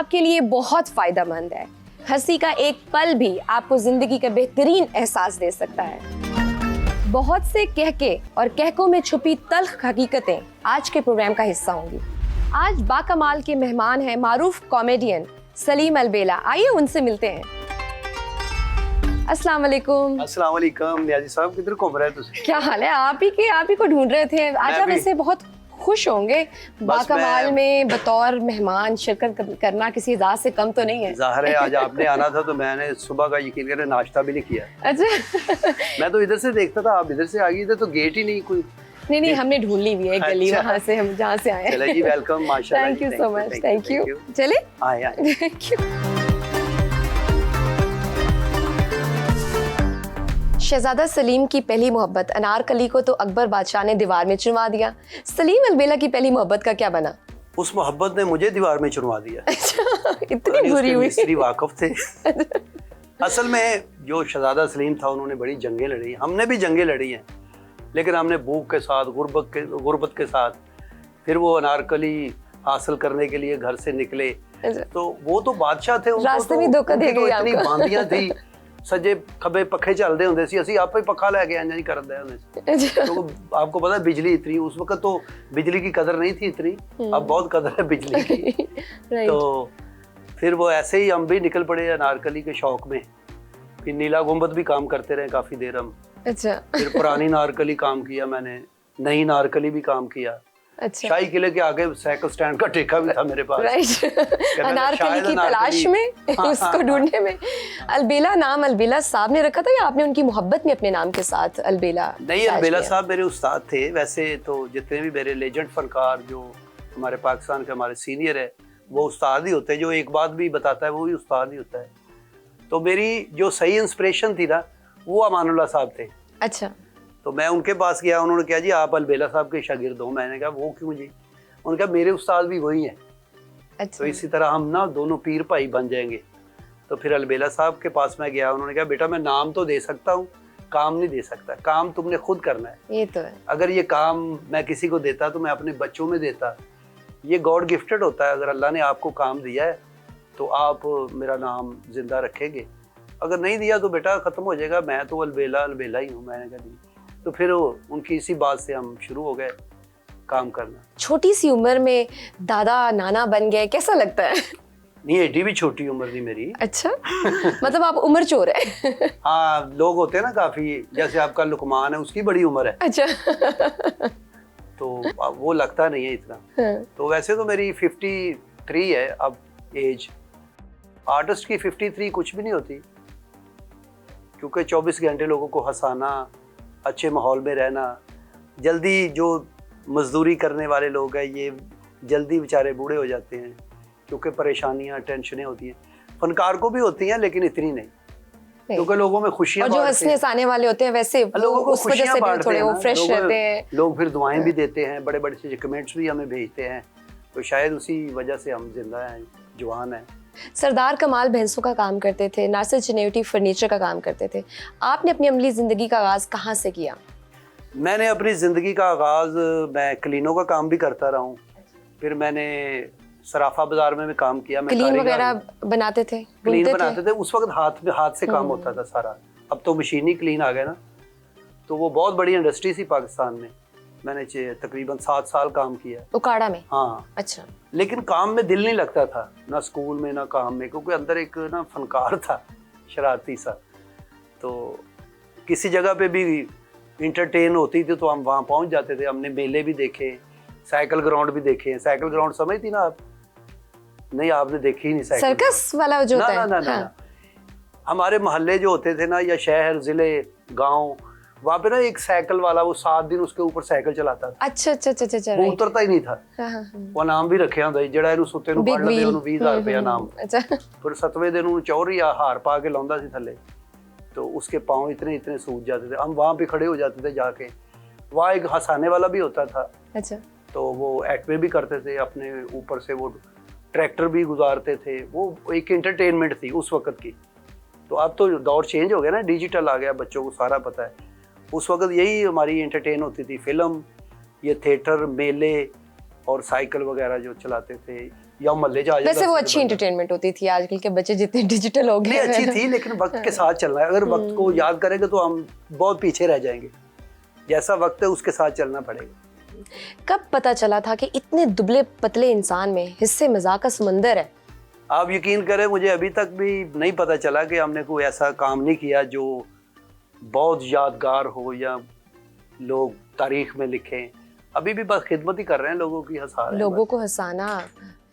आपके लिए बहुत फायदेमंद है। हंसी का एक पल भी आपको जिंदगी का बेहतरीन एहसास दे सकता है। बहुत से कहके और कहकों में छुपी तल्ख हकीकतें आज के प्रोग्राम का हिस्सा होंगी। आज बाकमाल के मेहमान हैं मारूफ कॉमेडियन सलीम अलबेला। आइए उनसे मिलते हैं। अस्सलाम वालेकुम। अस्सलाम वालेकुम। नियाजी साहब किधर घूम रहे हैं? क्या हाल है? आप ही को ढूंढ रहे थे। आज आप इससे बहुत खुश होंगे। बाकमाल में बतौर मेहमान शिरकत करना किसी इजाज़त से कम तो नहीं है। ज़ाहिर है आज आपने आना था तो मैंने सुबह का यकीन करें नाश्ता भी नहीं किया। अच्छा। मैं तो इधर से देखता था, आप इधर से आ गई थे तो गेट ही नहीं कोई। नहीं हमने ढूंढ ली हुई है गली। अच्छा। वहाँ से हम जहाँ से आए। चले जी, वेलकम। माशाल्लाह। Thank you so much. Thank you. चले आए। Thank you. शहजादा सलीम की पहली मोहब्बत अनारकली को तो अकबर बादशाह ने दीवार में चुनवा दिया। सलीम अलबेला की पहली मोहब्बत का क्या बना? उस मोहब्बत ने मुझे दीवार में चुनवा दिया। अच्छा, इतनी बुरी हुई। मिस्त्री वाकफ थे। असल में जो शहजादा सलीम था उन्होंने बड़ी जंगें लड़ी, हमने भी जंगें लड़ी हैं, लेकिन हमने भूख के साथ, गुर्बत के साथ। फिर वो अनारकली हासिल करने के लिए घर से निकले। तो वो तो बादशाह थे, रास्ते में धोखा दे गई इतनी बांदियां थी, सजे खबे पखे चलते होंगे सी, असी आप ही पखा लैके इंज नहीं करते होंगे। तो आपको पता है बिजली इतनी, उस वक्त तो बिजली की कदर नहीं थी इतनी, अब बहुत कदर है बिजली की। तो फिर वो ऐसे ही हम भी निकल पड़े अनारकली के शौक में। फिर नीला गुंबद भी काम करते रहे काफी देर हम। अच्छा। फिर पुरानी नारकली काम किया मैंने, नई नारकली भी काम किया। अच्छा। शाही किले के आगे साइकिल स्टैंड का ठेका भी था मेरे पास। राइट। अनारकली की तलाश में, उसको ढूंढने में। अलबेला नाम अलबेला साहब ने रखा था या आपने उनकी मोहब्बत में अपने नाम के साथ अलबेला? नहीं, अलबेला साहब मेरे उस्ताद थे। वैसे तो जितने भी मेरे लेजेंड फनकार जो हमारे पाकिस्तान के हमारे सीनियर है वो उस्ताद ही होते हैं। जो एक बात भी बताता है वो भी उस्ताद ही होता है। तो मेरी जो सही इंस्पिरेशन थी ना वो अमानुल्लाह साहब थे। अच्छा। तो मैं उनके पास गया, उन्होंने कहा जी आप अलबेला साहब के शागिर्द हो। मैंने कहा वो क्यों जी? उन्होंने कहा मेरे उस्ताद भी वही हैं। अच्छा। तो इसी तरह हम ना दोनों पीर भाई बन जाएंगे। तो फिर अलबेला साहब के पास मैं गया, उन्होंने कहा बेटा मैं नाम तो दे सकता हूँ, काम नहीं दे सकता। काम तुमने खुद करना है। ये तो है। अगर ये काम मैं किसी को देता तो मैं अपने बच्चों में देता। ये गॉड गिफ्टेड होता है। अगर अल्लाह ने आपको काम दिया है तो आप मेरा नाम जिंदा रखेंगे, अगर नहीं दिया तो बेटा खत्म हो जाएगा। मैं तो अलबेला अलबेला ही हूँ। मैंने कहा नहीं। तो फिर उनकी इसी बात से हम शुरू हो गए काम करना। छोटी सी उम्र में दादा नाना बन गए, कैसा लगता है? नहीं, एडी भी छोटी उम्र थी मेरी। अच्छा। मतलब आप उम्र चोर है। हाँ, लोग होते हैं ना काफी, जैसे आपका लुकमान है उसकी बड़ी उम्र है। अच्छा। तो वो लगता नहीं है इतना। तो वैसे तो मेरी 53 है अब एज। आर्टिस्ट की 53 कुछ भी नहीं होती, क्योंकि 24 घंटे लोगों को हंसाना, अच्छे माहौल में रहना। जल्दी जो मजदूरी करने वाले लोग हैं ये जल्दी बेचारे बूढ़े हो जाते हैं, क्योंकि परेशानियां टेंशनें होती हैं। फनकार को भी होती हैं लेकिन इतनी नहीं, क्योंकि लोगों में खुशियां और जो हंसने हंसाने वाले होते हैं वैसे लोगों को उस वजह से भी थोड़े वो फ्रेश रहते हैं। लोग फिर दुआएं भी देते हैं, बड़े बड़े से कमेंट्स भी हमें भेजते हैं। तो शायद उसी वजह से हम जिंदा हैं, जवान हैं। सरदार कमाल भैंसों का काम करते थे, नासिर चिन्नेटी फर्नीचर का काम करते थे। आपने अपनी अमली ज़िंदगी का आगाज़ कहाँ से किया? मैंने अपनी ज़िंदगी का आगाज़, मैं क्लीनों का काम भी करता रहा हूँ। फिर मैंने सराफा बाजार में भी काम किया। मैं क्लीन वगैरह बनाते थे? क्लीन बनाते थे। उस वक्त हाथ से काम होता था सारा। अब तो मशीनी क्लीन आ गया ना, तो वो बहुत बड़ी इंडस्ट्री थी पाकिस्तान में। मैंने तकरीबन 7 साल काम किया उकाड़ा में। हाँ। अच्छा। लेकिन काम में दिल नहीं लगता था, ना स्कूल में ना काम में, क्योंकि अंदर एक ना फनकार था शरारती सा। तो किसी जगह पे भी इंटरटेन होती थी तो हम वहाँ पहुँच जाते थे। हमने मेले भी देखे, साइकिल ग्राउंड भी देखे। साइकिल ग्राउंड समझती ना आप? नहीं, आपने देखी ही नहीं साइकिल। सर्कस वाला जो होता है? ना। हमारे मोहल्ले जो होते थे ना, या शहर, जिले, गाँव, वहाँ पे ना एक साइकिल वाला वो 7 दिन उसके ऊपर साइकिल चलाता था। अच्छा। वो उतरता ही नहीं था। वो नाम भी रखे होंगे, जड़ा इनू सुते नू पढ़ लवे उन्हें 20,000 रुपया नाम। अच्छा। फिर 7वें दिन उन्हें चौरी या हार पा के लाਉਂਦਾ ਸੀ थले, तो उसके पाँव इतने इतने सूज जाते थे। हम वहाँ पे खड़े हो जाते थे जाके। वहाँ एक हंसाने वाला भी होता था। अच्छा। तो वो एक्ट भी करते थे, अपने ऊपर से वो ट्रैक्टर भी गुजारते थे। वो एक एंटरटेनमेंट थी उस वक्त की। तो अब तो दौर चेंज हो गया ना, डिजिटल आ गया, बच्चों को सारा पता है। उस वक्त यही हमारी एंटरटेन होती थी, फिल्म, ये थिएटर, मेले और साइकिल वगैरह जो चलाते थे। या मोहल्ले जा वैसे वो अच्छी एंटरटेनमेंट होती थी, आजकल के बच्चे जितने डिजिटल हो गए। नहीं अच्छी थी, लेकिन वक्त के साथ चलना है। अगर वक्त को याद करेंगे तो हम बहुत पीछे रह जाएंगे। जैसा वक्त है उसके साथ चलना पड़ेगा। कब पता चला था कि इतने दुबले पतले इंसान में हिस्से मजाक का समंदर है? आप यकीन करें, मुझे अभी तक भी नहीं पता चला कि हमने कोई ऐसा काम नहीं किया जो बहुत यादगार हो या लोग तारीख में लिखें। अभी भी बस खिदमत ही कर रहे हैं, लोगों की हंसा रहे हैं। लोगों को हंसाना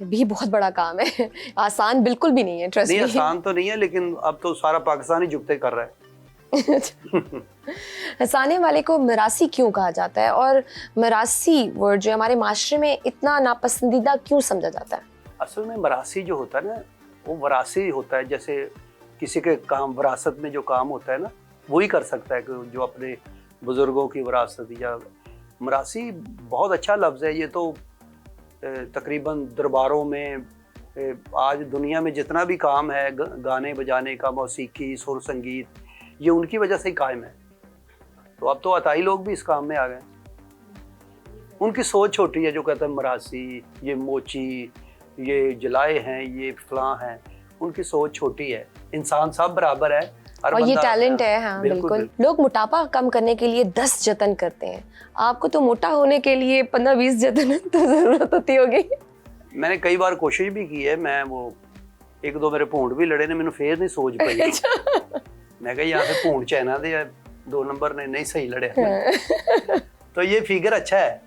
भी बहुत बड़ा काम है, आसान बिल्कुल भी नहीं है। ट्रस्ट नहीं, आसान तो नहीं है, लेकिन अब तो सारा पाकिस्तान ही जुगते कर रहा है। हंसाने वाले को मरासी क्यों कहा जाता है, और मरासी वर्ड जो हमारे माशरे में इतना नापसंदीदा क्यों समझा जाता है? असल में मरासी जो होता है ना, वो वरासी होता है। जैसे किसी के काम, विरासत में जो काम होता है ना, वही कर सकता है कि जो अपने बुजुर्गों की विरासत। या मरासी बहुत अच्छा लफ्ज़ है। ये तो तकरीबन दरबारों में आज दुनिया में जितना भी काम है, गाने बजाने का, मौसीकी, सुर संगीत, ये उनकी वजह से ही कायम है। तो अब तो अताई लोग भी इस काम में आ गए। उनकी सोच छोटी है, जो कहते हैं मरासी, ये मोची, ये जलाए हैं, ये फलां हैं। उनकी सोच छोटी है। इंसान सब बराबर है और ये टैलेंट है। हाँ बिल्कुल। लोग मोटापा कम करने के लिए 10 जतन करते हैं, आपको तो मोटा होने के लिए 15-20 जतन तो जरूरत होती होगी। मैंने कई बार कोशिश भी की है। मैं वो 1-2 मेरे भूंड भी लड़े ने, मैंने फिर नहीं सोच पाई। मैं कहा यहाँ से भूंड चाइना दे 2 नंबर ने नहीं सही लड़े। तो ये फिगर अच्छा है।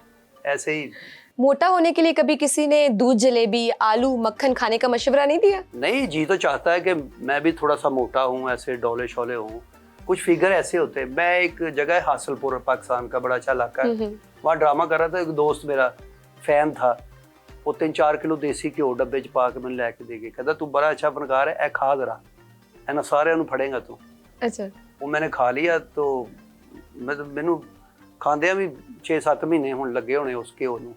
ऐसे ही मोटा होने के लिए कभी किसी ने दूध जलेबी, आलू, मक्खन खाने का मशवरा नहीं दिया? नहीं, जी तो चाहता है कि मैं भी थोड़ा सा मोटा हूँ, ऐसे डोले शोले हूँ। कुछ फिगर ऐसे होते हैं। मैं एक जगह है हासिलपुर, पाकिस्तान का बड़ा अच्छा इलाका है, वहाँ ड्रामा कर रहा था। एक दोस्त मेरा फैन था, वो 3-4 किलो देसी घ्यो डब्बे च पा के मैंने लैके दे गए। कहता तू बड़ा अच्छा फनकार है, ए खा जरा, है ना, सारे फड़ेगा तू। अच्छा। वो मैंने खा लिया तो मैनू खांदे भी 6-7 महीने हुण लगे होने उस घ्यो नूं।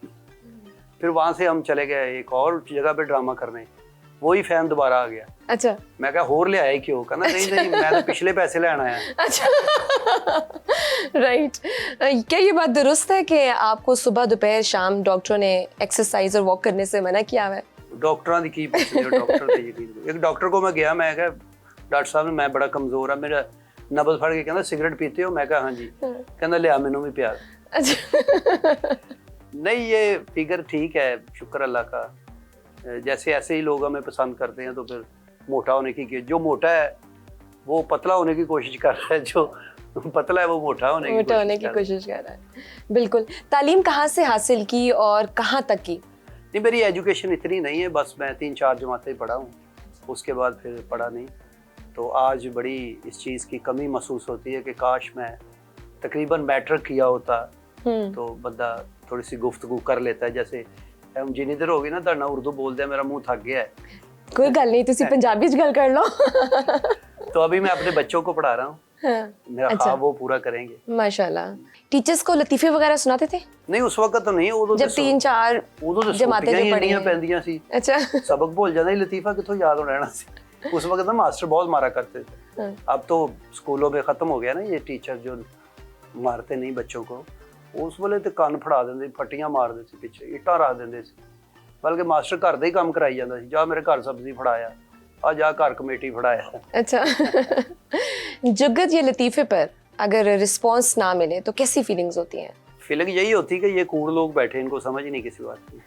फिर वहां से हम चले गए एक और जगह पे ड्रामा करने, वही फैन दोबारा आ गया। अच्छा। मैं कहा होर ले आए क्यों? कहना नहीं मैं तो पिछले पैसे लेना आया। अच्छा। राइट। क्या ये बात दुरुस्त है कि आपको सुबह दोपहर शाम डॉक्टरों ने एक्सरसाइज और वॉक करने से मना किया हुआ है? डॉक्टरां दी की पुछदे हो, डॉक्टर ते यकीन। एक डॉक्टर को मैं गया, मैं कहा डॉक्टर साहब मैं बड़ा कमजोर है, मेरा नबज फड़ के कहना सिगरेट पीते हो? मैं कहा हाँ जी। कहना लिया मैनू भी प्यार। अच्छा। नहीं, ये फिगर ठीक है, शुक्र अल्लाह का। जैसे ऐसे ही लोग हमें पसंद करते हैं, तो फिर मोटा होने की, जो मोटा है वो पतला होने की कोशिश कर रहा है, जो पतला है वो मोटा होने की कोशिश कर रहा है। बिल्कुल। तालीम कहाँ से हासिल की और कहाँ तक की? नहीं, मेरी एजुकेशन इतनी नहीं है, बस मैं 3-4 जमातें पढ़ा हूँ, उसके बाद फिर पढ़ा नहीं। तो आज बड़ी इस चीज़ की कमी महसूस होती है कि काश मैं तकरीबन मैट्रिक किया होता, तो बंदा थोड़ी सी गुफ्तगू कर लेता है। जैसे हम जिन्नी देर हो गई ना ताना उर्दू बोलते हैं, मेरा मुंह थक गया है। कोई गल नहीं, तुसी पंजाबी च गल कर लो। तो अभी मैं अपने बच्चों को पढ़ा रहा हूँ। हाँ, मेरा ख्वाब वो पूरा करेंगे माशाल्लाह। टीचर्स को लतीफे वगैरह सुनाते थे? नहीं, उस वक्त तो नहीं, उदो जब 3-4 जमातें जो पढ़ी पैंदियां सी। अच्छा। सबक भूल जाना, लतीफा किथों याद हो रहना सी। उस वक्त ना मास्टर बहुत मारा करते थे। अब तो स्कूलों में खत्म हो गया ना ये टीचर जो मारते नहीं बच्चों को। उस वेले तो कान फड़ा देंगे, फट्टियां मार देते पीछे, इट्टां रख देंगे, बल्कि मास्टर घर का ही काम कराई जाता सी। जा मेरे घर सब्जी फड़ाया, आ जा घर कमेटी फड़ाया। अच्छा। जुगत या लतीफे पर अगर रिस्पॉन्स ना मिले तो कैसी फीलिंग्स होती हैं? फीलिंग यही होती है कि ये कूड़ लोग बैठे, इनको समझ ही नहीं किसी बात की।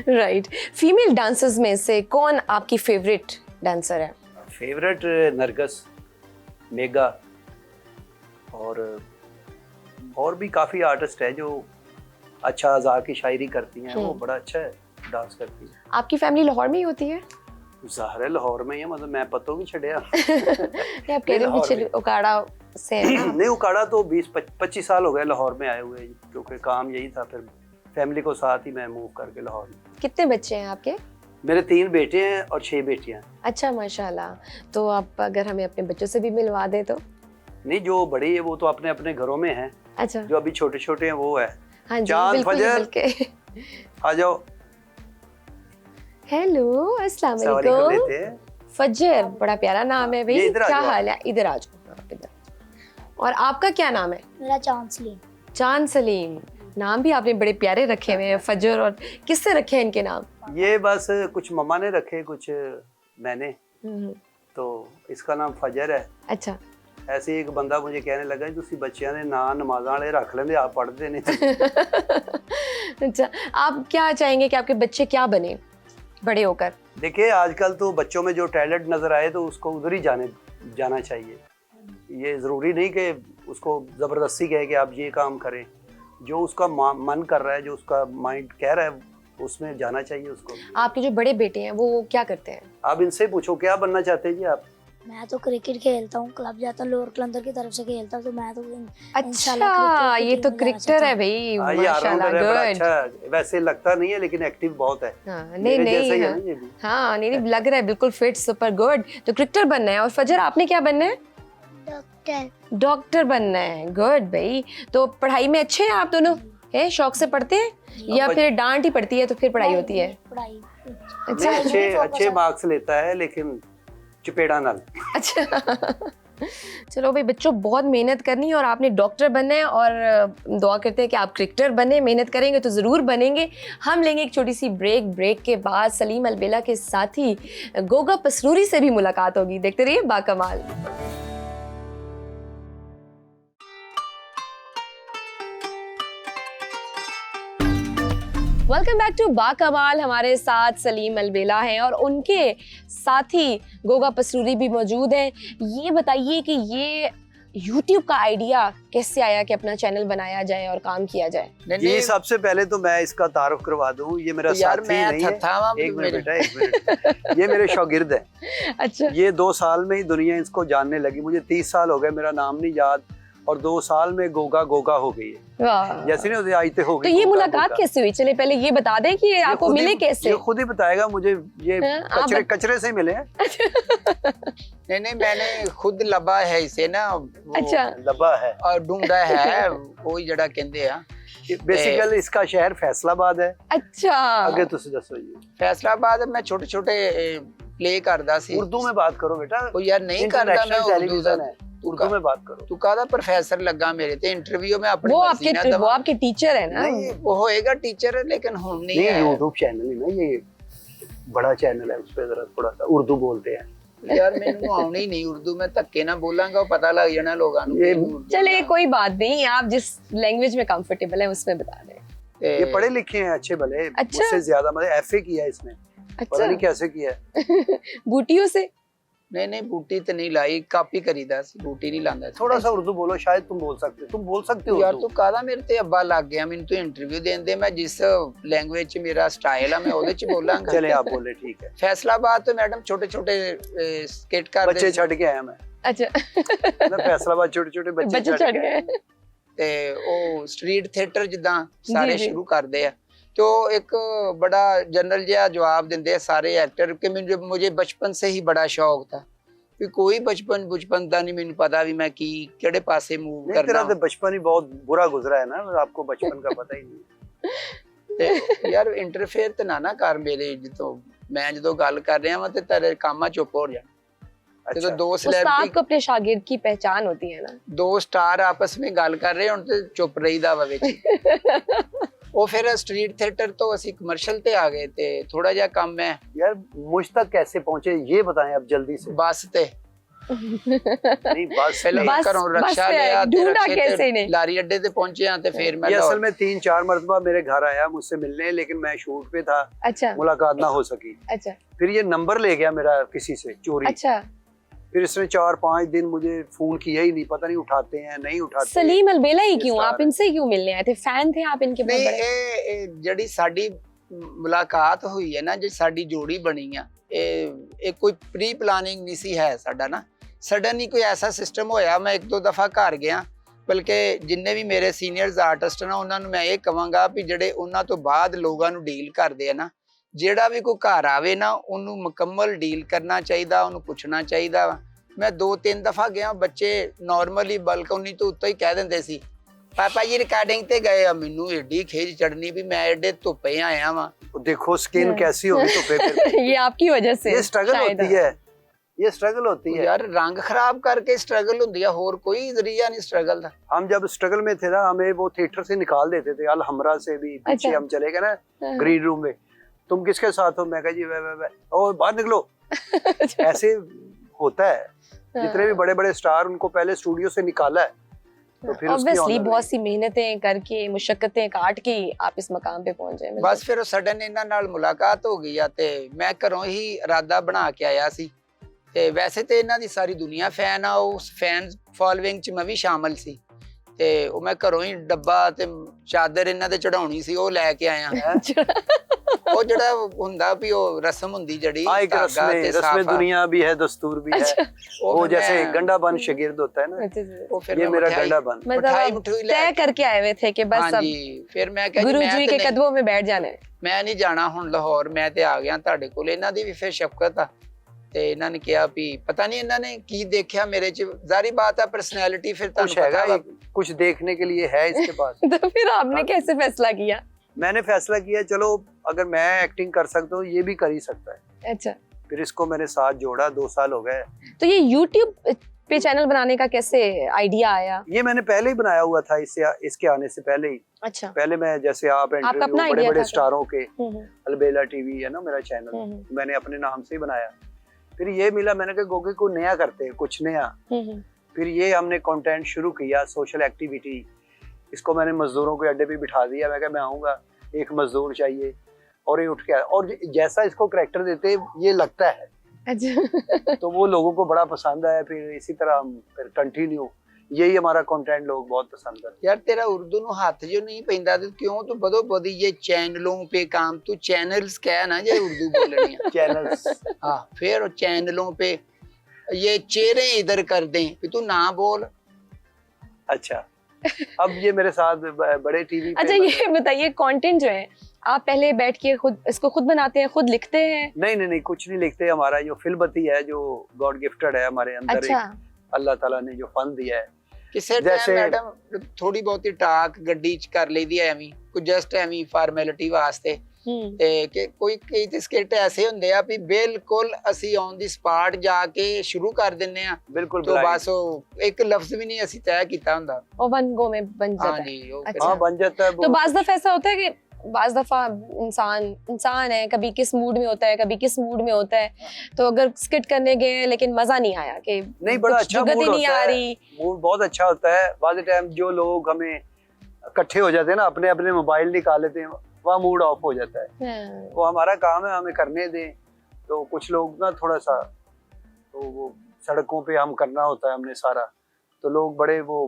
राइट। फीमेल डांसर्स में से कौन आपकी फेवरेट डांसर है? फेवरेट नरगस, मेगा और भी काफ़ी आर्टिस्ट है जो अच्छा अज़ा की शायरी करती हैं। वो बड़ा अच्छा है, डांस करती है। आपकी फैमिली लाहौर में ही होती है? ज़ाहिर है लाहौर में ही है, मतलब मैं पतों की छड़िया। आप कह रहे पीछे उकाड़ा से है ना? नहीं, उकाड़ा तो 20-25 साल हो गए लाहौर में आए हुए, क्योंकि काम यही था। फिर फैमिली को साथ ही मैं मूव करके लाहौर में। कितने बच्चे हैं आपके? मेरे 3 बेटे हैं और 6 बेटियां। अच्छा, माशाल्लाह। तो आप अगर हमें अपने बच्चों से भी मिलवा दे तो? नहीं, जो बड़ी है वो तो अपने अपने घरों में है। अच्छा। जो अभी छोटे छोटे हैं वो है। हाँ जी, बिल्कुल। आ जाओ। हेलो, अस्सलाम वालेकुम। फजर, बड़ा प्यारा नाम है भाई, क्या हाल है? इधर आ जाओ। और आपका क्या नाम है? मेरा चांद सलीम। चांद सलीम, नाम भी आपने बड़े प्यारे रखे हुए हैं, फजर। और किससे रखे हैं इनके नाम? ये बस कुछ मम्मा ने रखे, कुछ मैंने। तो इसका नाम फजर है। अच्छा। ऐसे एक बंदा मुझे कहने लगा तुसी बच्चियां ने ना नमाज़ां वाले रख लेंदे, आप पढ़ते नहीं। अच्छा, आप क्या चाहेंगे कि आपके बच्चे क्या बने बड़े होकर? देखिए आजकल तो बच्चों में जो टैलेंट नजर आए तो उसको उधर ही जाना चाहिए। ये ज़रूरी नहीं कि उसको ज़बरदस्ती कहे कि आप ये काम करें। जो उसका मन कर रहा है, जो उसका माइंड कह रहा है, उसमें जाना चाहिए उसको। आपके जो बड़े बेटे हैं वो क्या करते हैं? आप इनसे पूछो क्या बनना चाहते हैं जी आप? मैं तो क्रिकेट खेलता हूँ, क्लब जाता हूँ, लोअर कलंदर की तरफ से खेलता हूँ। तो मैं तो अच्छा, ये तो क्रिकेटर है भाई, माशाल्लाह, गुड। अच्छा, वैसे लगता नहीं है लेकिन एक्टिव बहुत है। नहीं नहीं, लग रहा है बिल्कुल फिट, सुपर गुड। तो क्रिकेटर बनना है। और फजर आपने क्या बनना है? डॉक्टर बनना है, गुड भाई। तो पढ़ाई में अच्छे हैं आप दोनों? है, शौक से पढ़ते हैं या फिर डांट ही पड़ती है तो फिर पढ़ाई होती है? अच्छा, अच्छे मार्क्स लेता है लेकिन चपेड़ा नाल। अच्छा। चलो भाई बच्चों, बहुत मेहनत करनी है और आपने डॉक्टर बनना है। और दुआ करते हैं कि आप क्रिकेटर बने। मेहनत करेंगे तो ज़रूर बनेंगे। हम लेंगे एक छोटी सी ब्रेक के बाद सलीम अलबेला के साथ ही गोगा पसरूरी से भी मुलाकात होगी। देखते रहिए Bakamaal. Welcome back to Bakamaal. हमारे साथ सलीम अलबेला हैं और उनके साथी गोगा पसरूरी भी मौजूद हैं। ये बताइए कि ये YouTube का आइडिया कैसे आया कि अपना चैनल बनाया जाए और काम किया जाए? ये सबसे पहले तो मैं इसका तारुफ करवा दूं, ये मेरा साथी नहीं है। एक मिनट बेटा, एक मिनट। ये मेरे शागिर्द हैं। अच्छा। ये 2 साल में ही दुनिया इसको जानने लगी। मुझे 30 साल हो गए, मेरा नाम नहीं याद, और 2 साल में गोगा हो गई है। जैसे नहीं होती आयते हो गई। तो ये मुलाकात कैसे हुई? चले पहले ये बता दें कि आपको मिले कैसे? ये खुद ही बताएगा मुझे। ये कचरे से मिले हैं। नहीं, मैंने खुद लबा है इसे ना। अच्छा, लबा है और ढूंढा है वो जड़ा कहंदे आ। बेसिकली इसका शहर फैसलाबाद है। अच्छा, आगे तुसी दसो जी। फैसलाबाद मैं छोटे प्ले करदा सी। उर्दू में बात करो बेटा। ओ यार नहीं करदा मैं उर्दू में बात करो। तू कादा प्रोफेसर लगा मेरे ते इंटरव्यू में अपनी वो आपके टीचर है ना? नहीं, वो होएगा टीचर लेकिन हम नहीं है। यूट्यूब चैनल है ना, ये बड़ा चैनल है, उस पे जरा थोड़ा सा उर्दू बोलते हैं। यार मैंने आउनी ही नहीं उर्दू में, धक्के ना बोलांगा पता लग जाना लोगों को। चले कोई बात नहीं, आप जिस लैंग्वेज में कंफर्टेबल है उसमें बता दें। ये पढ़े लिखे हैं, अच्छे भले। मुझसे ज्यादा, मतलब एफए किया है इसने। पता नहीं कैसे किया है। बूटियों से? नहीं, बूटी तो नहीं लाई, कॉपी करीदा सी, बूटी नहीं लांदा। थोड़ा सा उर्दू बोलो, शायद तुम बोल सकते हो। यार तू कादा मेरे ते अब्बा लग गया, मैंने तो इंटरव्यू देन दे, मैं जिस लैंग्वेज च मेरा स्टाइल है मैं ओदे च बोलांगा। चले आप बोले, ठीक है। फैसलाबाद तो मैडम छोटे स्किट कर बच्चे छड़ के आया मैं। अच्छा। मतलब फैसलाबाद छोटे बच्चे छड़ गए ते ओ स्ट्रीट थिएटर जिदा सारे शुरू करदे आ। तो एक बड़ा जनरल जिहा जवाब देंदे सारे एक्टर कि मुझे बचपन से ही बड़ा शौक था। कि कोई बचपन दा नहीं मैंने पता भी मैं की केड़े पासे मूव करना। तेरा तो बचपन ही बहुत बुरा गुजरा है ना, आपको बचपन का पता ही नहीं। ते यार इंटरफेयर तो ना कर मेरे, जो मैं जो गल कर रहा हां ते तेरे कामा चुप हो जाना। अच्छा। तो 2 सेलिब्रिटी को अपने शागिर्द की पहचान होती है ना। 2 स्टार आपस में गल कर रहे हुन ते चुप रहीदा वा विच। वो फिर स्ट्रीट थिएटर तो असी कमर्शियल ते आ गए थे, थोड़ा जा कम है। यार मुझ तक कैसे पहुंचे ये बताएं अब जल्दी से। बस ते नहीं, बस करो रक्षा लिया, ढूंढा कैसे नहीं, लारी अड्डे ते पहुंचे हैं ते फिर मैं ये असल में 3-4 मरतबा मेरे घर आया मुझसे मिलने, लेकिन मैं शूट पे था। अच्छा। मुलाकात ना हो सकी। अच्छा। फिर ये नंबर ले गया मेरा किसी से चोरी। अच्छा। फिर इसने 4-5 दिन मुझे फोन किया ही नहीं, पता नहीं उठाते हैं नहीं उठाते। सलीम अलबेला ही क्यों? आप इनसे क्यों मिलने आए थे? फैन थे आप इनके? नहीं, ए जड़ी साडी मुलाकात हुई है ना, जो साडी जोड़ी बनी है, ए कोई प्री प्लानिंग नहीं सी है साडा ना। सडन ही कोई ऐसा सिस्टम होया, मैं 1-2 दफा घर गया, बल्कि जिन्ने भी मेरे सीनियर्स आर्टिस्ट ना उन्होंने मैं ये कहांगा भी जेडे उन्हां तो बाद लोगों नूं डील करदे है ना, जेड़ा भी कोई घर आवे ना उन्होंने मुकम्मल डील करना चाहिए, उन्होंने पुछना चाहिए। मैं 2-3 दफा गया, बच्चे नॉर्मली बालकनी तो उत्ते ही कह देंदे सी पापा जी रिकॉर्डिंग ते गए। मैनू एडी खेज चढ़नी भी मैं एडे धुप्पे आया वा। देखो स्किन कैसी होगी धुप्पे पे। ये आपकी वजह से ये स्ट्रगल होती है। ये स्ट्रगल होती है यार रंग खराब करके स्ट्रगल ਹੁੰਦੀ ਆ, ਹੋਰ कोई जरिया नहीं स्ट्रगल ਦਾ। हम जब स्ट्रगल में थे ना, हमें वो थिएटर से निकाल देते थे, अल हमरा से भी पीछे अच्छा। हम चले गए ना ग्रीन रूम में, तुम किसके साथ हो, मैं कहा जी वे ओ बाहर निकलो। ऐसे होता है, जितने भी बड़े बड़े स्टार उनको पहले स्टूडियो से निकाला है, तो फिर उसकी ऑब्वियसली honor बहुत सी मेहनतें करके मुशक्कतें काट के आप इस मकाम पे पहुंचे। ਬਸ ਫਿਰ ਸਡਨ ਇਹਨਾਂ ਨਾਲ ਮੁਲਾਕਾਤ ਹੋ ਗਈ ਆ ਤੇ ਮੈਂ ਘਰੋਂ ਹੀ ਇਰਾਦਾ ਬਣਾ ਕੇ ਆਇਆ ਸੀ ਤੇ ਵੈਸੇ ਤੇ ਇਹਨਾਂ ਦੀ ਸਾਰੀ ਦੁਨੀਆ ਫੈਨ ਆ, ਉਸ ਫੈਨ ਫਾਲੋਇੰਗ ਚ ਮੈਂ ਵੀ ਸ਼ਾਮਲ ਸੀ ਤੇ ਉਹ ਮੈਂ ਘਰੋਂ ਹੀ ਡੱਬਾ ਤੇ ਚਾਦਰ ਇਹਨਾਂ ਦੇ ਚੜਾਉਣੀ ਸੀ, ਉਹ ਲੈ ਕੇ ਆਇਆ। ਉਹ ਜਿਹੜਾ ਹੁੰਦਾ ਵੀ ਉਹ ਰਸਮ ਹੁੰਦੀ ਜਿਹੜੀ हाँ, एक रस्में दुनिया भी है, दस्तूर भी है। वो जैसे गंडा बन शागिर्द होता है ना, ਉਹ ਫਿਰ ये मेरा मिठाई- गंडा बन। मिठाई मतलब मुठई ले तय करके आए हुए थे कि बस अब ਹਾਂਜੀ ਫਿਰ ਮੈਂ ਕਿਹਾ गुरु ਜੀ जी ਮੈਂ के ਤੇ कदमों में बैठ जाना है। ਮੈਂ ਨਹੀਂ ਜਾਣਾ ਹੁਣ ਲਾਹੌਰ, ਮੈਂ ਤੇ ਆ ਗਿਆ ਤੁਹਾਡੇ ਕੋਲ। ਇਹਨਾਂ ਦੀ ਵੀ ਫਿਰ ਸ਼ਫਕਤ ਆ ਤੇ ਇਹਨਾਂ ਨੇ ਕਿਹਾ ਵੀ ਪਤਾ ਨਹੀਂ ਇਹਨਾਂ ਨੇ ਕੀ ਦੇਖਿਆ ਮੇਰੇ ਚ, ਜ਼ਾਰੀ ਬਾਤ ਆ ਪਰਸਨੈਲਿਟੀ ਫਿਰ ਤੁਹਾਨੂੰ कुछ ਪਤਾ है, ਵਾ। कुछ देखने के लिए है इसके पास। तो फिर आपने कैसे फैसला किया? मैंने फैसला किया चलो अगर मैं एक्टिंग कर सकता हूँ, ये भी कर ही सकता है। अच्छा, फिर इसको मैंने साथ जोड़ा, 2 साल हो गए। तो ये YouTube पे चैनल बनाने का कैसे आइडिया आया? ये मैंने पहले ही बनाया हुआ था, इसके आने से पहले ही। अच्छा। पहले मैं जैसे आप अपना इंटरव्यू बड़े idea बड़े था स्टारों के, हम्म, अलबेला टीवी है ना मेरा चैनल, मैंने अपने नाम से ही बनाया। फिर ये मिला, मैंने कहा गोगे को नया करते हैं, कुछ नया। हम्म, फिर ये हमने कंटेंट शुरू किया, सोशल एक्टिविटी। इसको मैंने मजदूरों के अड्डे पे बिठा दिया, मैं कहा मैं आऊँगा, एक मजदूर चाहिए, और ये उठ के आया। और जैसा इसको करैक्टर देते ये लगता है, अच्छा। तो वो लोगों को बड़ा पसंद आया। फिर इसी तरह हम फिर कंटिन्यू, यही हमारा कंटेंट लोग बहुत पसंद करते यार तेरा उर्दू ਨੂੰ ਹੱਥ ਜੋ ਨਹੀਂ ਪੈਂਦਾ ਤੇ ਕਿਉਂ ਤੂੰ ਬਦੋ ਬਦੀ ਇਹ ਚੈਨਲੋਂ पे काम, तू चैनल्स ਕਹਿ ਨਾ ਜੇ उर्दू बोलनी है। हैं। चैनल्स हाँ फिर चैनलों पे ये चेहरे इधर कर दें कि तू ना बोल। अच्छा, अब ये मेरे साथ बड़े टीवी पे अच्छा, ये बताइए कंटेंट जो है आप पहले बैठ के खुद इसको खुद बनाते हैं, खुद लिखते हैं? नहीं, कुछ नहीं लिखते। हमारा जो फिल्मती है, जो गॉड गिफ्टेड है हमारे अंदर, अच्छा। एक अल्लाह ताला ने जो फन दिया है। ਕਿਸੇ ਟਾਈਮ ਮੈਡਮ ਥੋੜੀ ਬਹੁਤੀ ਟਾਕ ਗੱਡੀ ਚ ਕਰ ਲਈਦੀ ਐ ਐਵੇਂ, ਕੋਈ ਜਸਟ ਐਵੇਂ ਫਾਰਮੈਲਿਟੀ ਵਾਸਤੇ ਤੇ ਕਿ ਕੋਈ ਕਈ ਤੇ ਸਕ੍ਰਿਪਟ ਐਸੇ ਹੁੰਦੇ ਆ ਵੀ ਬਿਲਕੁਲ ਅਸੀਂ ਔਨ ਦੀ ਸਪਾਟ ਜਾ ਕੇ ਸ਼ੁਰੂ ਕਰ ਦਿੰਨੇ ਆ, बिल्कुल तो blind। ਬਸ ਉਹ ਇੱਕ ਲਫ਼ਜ਼ ਵੀ ਨਹੀਂ ਅਸੀਂ ਤੈਅ ਕੀਤਾ ਹੁੰਦਾ। और वन गो में बन जाता है। ਹਾਂਜੀ ਉਹ अच्छा। हाँ, बन जाता है। तो बाज दफा ऐसा होता है कि बाज दफा इंसान है, कभी किस मूड में होता है, कभी किस मूड में होता है, तो अगर स्किट करने गए लेकिन मजा नहीं आया कि नहीं, बड़ा कुछ अच्छा जुगत मूड ही नहीं होता आ है, रही। मूड बहुत अच्छा होता है। बाद टाइम जो लोग हमें इकट्ठे हो जाते हैं ना, अपने अपने मोबाइल निकाल लेते हैं, वहाँ मूड ऑफ हो जाता है। हाँ। वो हमारा काम है, हमें करने दें। तो कुछ लोग ना थोड़ा सा, तो वो सड़कों पे हम करना होता है हमने सारा, तो लोग बड़े वो